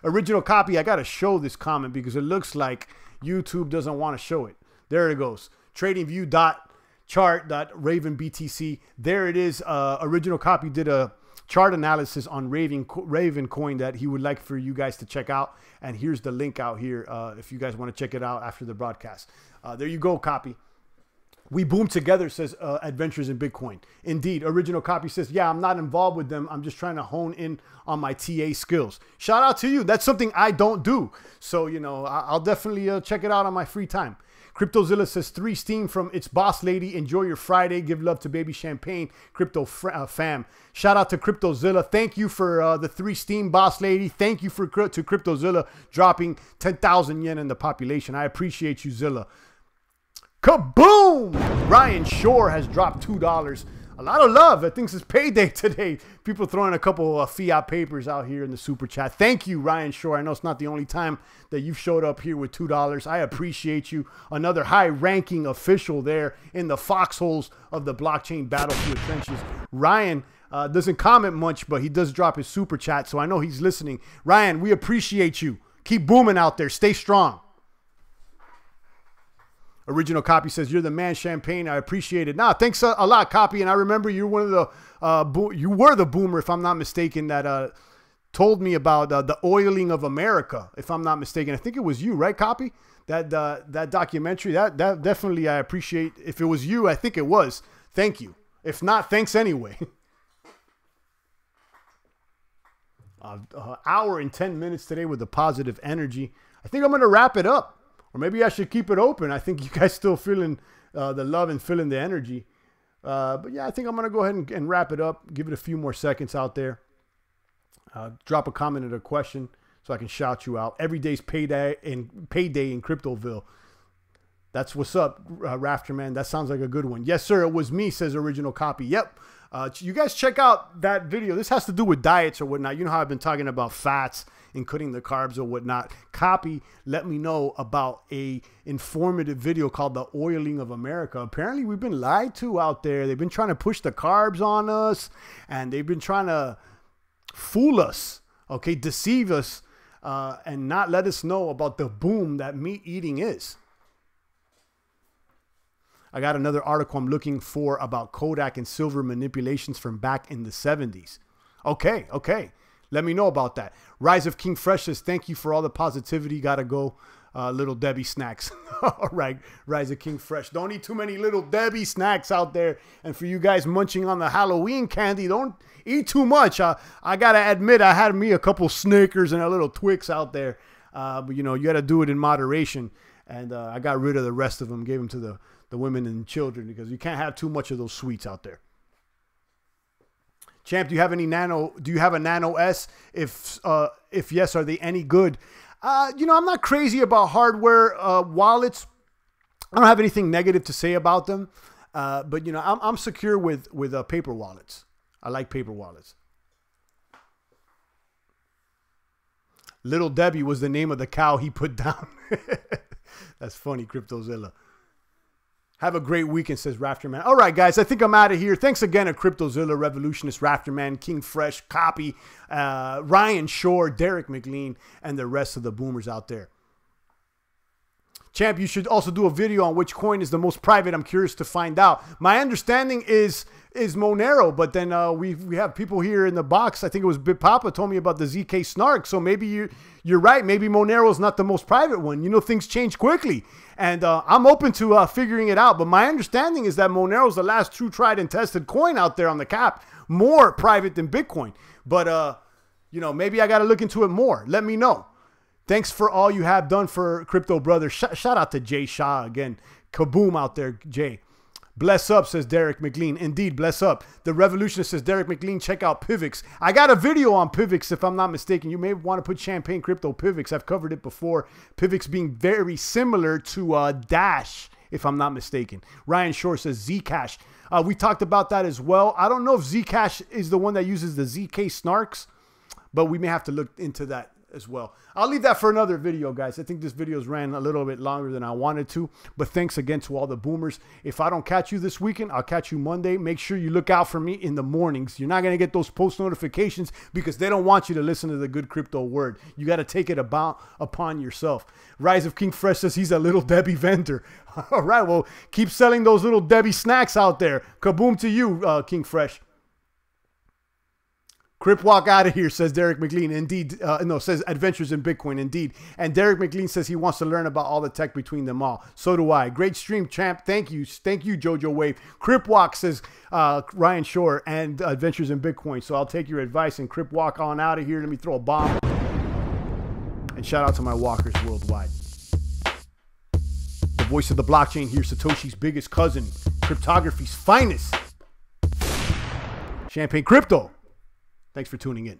Original copy. I got to show this comment because it looks like YouTube doesn't want to show it. There it goes. TradingView.chart.RavenBTC. There it is. Original copy did a chart analysis on Raven Coin that he would like for you guys to check out. And here's the link out here if you guys want to check it out after the broadcast. There you go, copy. We boom together, says Adventures in Bitcoin. Indeed. Original copy says, yeah, I'm not involved with them. I'm just trying to hone in on my TA skills. Shout out to you. That's something I don't do. So, I'll definitely check it out on my free time. CryptoZilla says, 3 Steam from its boss lady. Enjoy your Friday. Give love to baby Champagne. Crypto fam. Shout out to CryptoZilla. Thank you for the 3 Steam boss lady. Thank you to CryptoZilla dropping 10,000 yen in the population. I appreciate you, Zilla. Kaboom! Ryan Shore has dropped $2. A lot of love. I think it's payday today. People throwing a couple of fiat papers out here in the super chat. Thank you, Ryan Shore. I know it's not the only time that you've showed up here with $2. I appreciate you. Another high-ranking official there in the foxholes of the blockchain battlefield trenches. Ryan doesn't comment much, but he does drop his super chat, so I know he's listening. Ryan, we appreciate you. Keep booming out there. Stay strong. Original copy says, you're the man, Champagne. I appreciate it. Nah, thanks a lot, copy. And I remember you're one of the, you were the boomer, if I'm not mistaken, that told me about the oiling of America, if I'm not mistaken. I think it was you, right, copy? That documentary, that definitely I appreciate. If it was you, I think it was. Thank you. If not, thanks anyway. Hour and 10 minutes today with the positive energy. I think I'm going to wrap it up. Or maybe I should keep it open. I think you guys still feeling the love and feeling the energy. But yeah, I think I'm going to go ahead and wrap it up. Give it a few more seconds out there. Drop a comment or a question so I can shout you out. Every day's payday in Cryptoville. That's what's up, Rafterman. That sounds like a good one. Yes, sir. It was me, says original copy. Yep. You guys check out that video. This has to do with diets or whatnot. You know how I've been talking about fats and cutting the carbs or whatnot. Copy, let me know about a informative video called The Oiling of America. Apparently, we've been lied to out there. They've been trying to push the carbs on us, and they've been trying to fool us, okay, deceive us, and not let us know about the boom that meat eating is. I got another article I'm looking for about Kodak and silver manipulations from back in the 70s. Okay, okay. Let me know about that. Rise of King Fresh says, thank you for all the positivity. Gotta go. Little Debbie snacks. All right. Rise of King Fresh. Don't eat too many Little Debbie snacks out there. And for you guys munching on the Halloween candy, don't eat too much. I gotta admit, I had me a couple Snickers and a little Twix out there. But you gotta do it in moderation. And I got rid of the rest of them. Gave them to the women and children because you can't have too much of those sweets out there. Champ, do you have any Nano? Do you have a Nano S? If yes, are they any good? I'm not crazy about hardware wallets. I don't have anything negative to say about them. But I'm secure with paper wallets. I like paper wallets. Little Debbie was the name of the cow he put down. That's funny, CryptoZilla. Have a great weekend, says Rafterman. All right, guys, I think I'm out of here. Thanks again to CryptoZilla, Revolutionist, Rafterman, King Fresh, Copy, Ryan Shore, Derek McLean, and the rest of the boomers out there. Champ, you should also do a video on which coin is the most private. I'm curious to find out. My understanding is Monero, but then we have people here in the box. I think it was Big Papa told me about the ZK Snark. So maybe you're right. Maybe Monero is not the most private one. Things change quickly. And I'm open to figuring it out. But my understanding is that Monero is the last true tried and tested coin out there on the cap. More private than Bitcoin. But, maybe I got to look into it more. Let me know. Thanks for all you have done for Crypto Brothers. Shout out to Jay Shah again. Kaboom out there, Jay. Bless up, says Derek McLean. Indeed, bless up. The Revolutionist, says Derek McLean. Check out PIVX. I got a video on PIVX, if I'm not mistaken. You may want to put Champagne Crypto PIVX. I've covered it before. PIVX being very similar to Dash, if I'm not mistaken. Ryan Shore says Zcash. We talked about that as well. I don't know if Zcash is the one that uses the ZK snarks, but we may have to look into that as well. I'll leave that for another video, guys. I think this video's ran a little bit longer than I wanted to, but thanks again to all the boomers. If I don't catch you this weekend, I'll catch you Monday. Make sure you look out for me in the mornings. You're not going to get those post notifications because they don't want you to listen to the good crypto word. You got to take it upon yourself. Rise of King Fresh says he's a little Debbie vendor. All right, well, keep selling those little Debbie snacks out there. Kaboom to you, King Fresh. Crip walk out of here, says Derek McLean. Indeed. No, says Adventures in Bitcoin. Indeed. And Derek McLean says he wants to learn about all the tech between them all. So do I. Great stream, champ. Thank you. Thank you, Jojo Wave. Crip walk, says Ryan Shore, and Adventures in Bitcoin. So I'll take your advice and Crip walk on out of here. Let me throw a bomb. And shout out to my walkers worldwide. The voice of the blockchain here, Satoshi's biggest cousin, cryptography's finest. Champagne Crypto. Thanks for tuning in.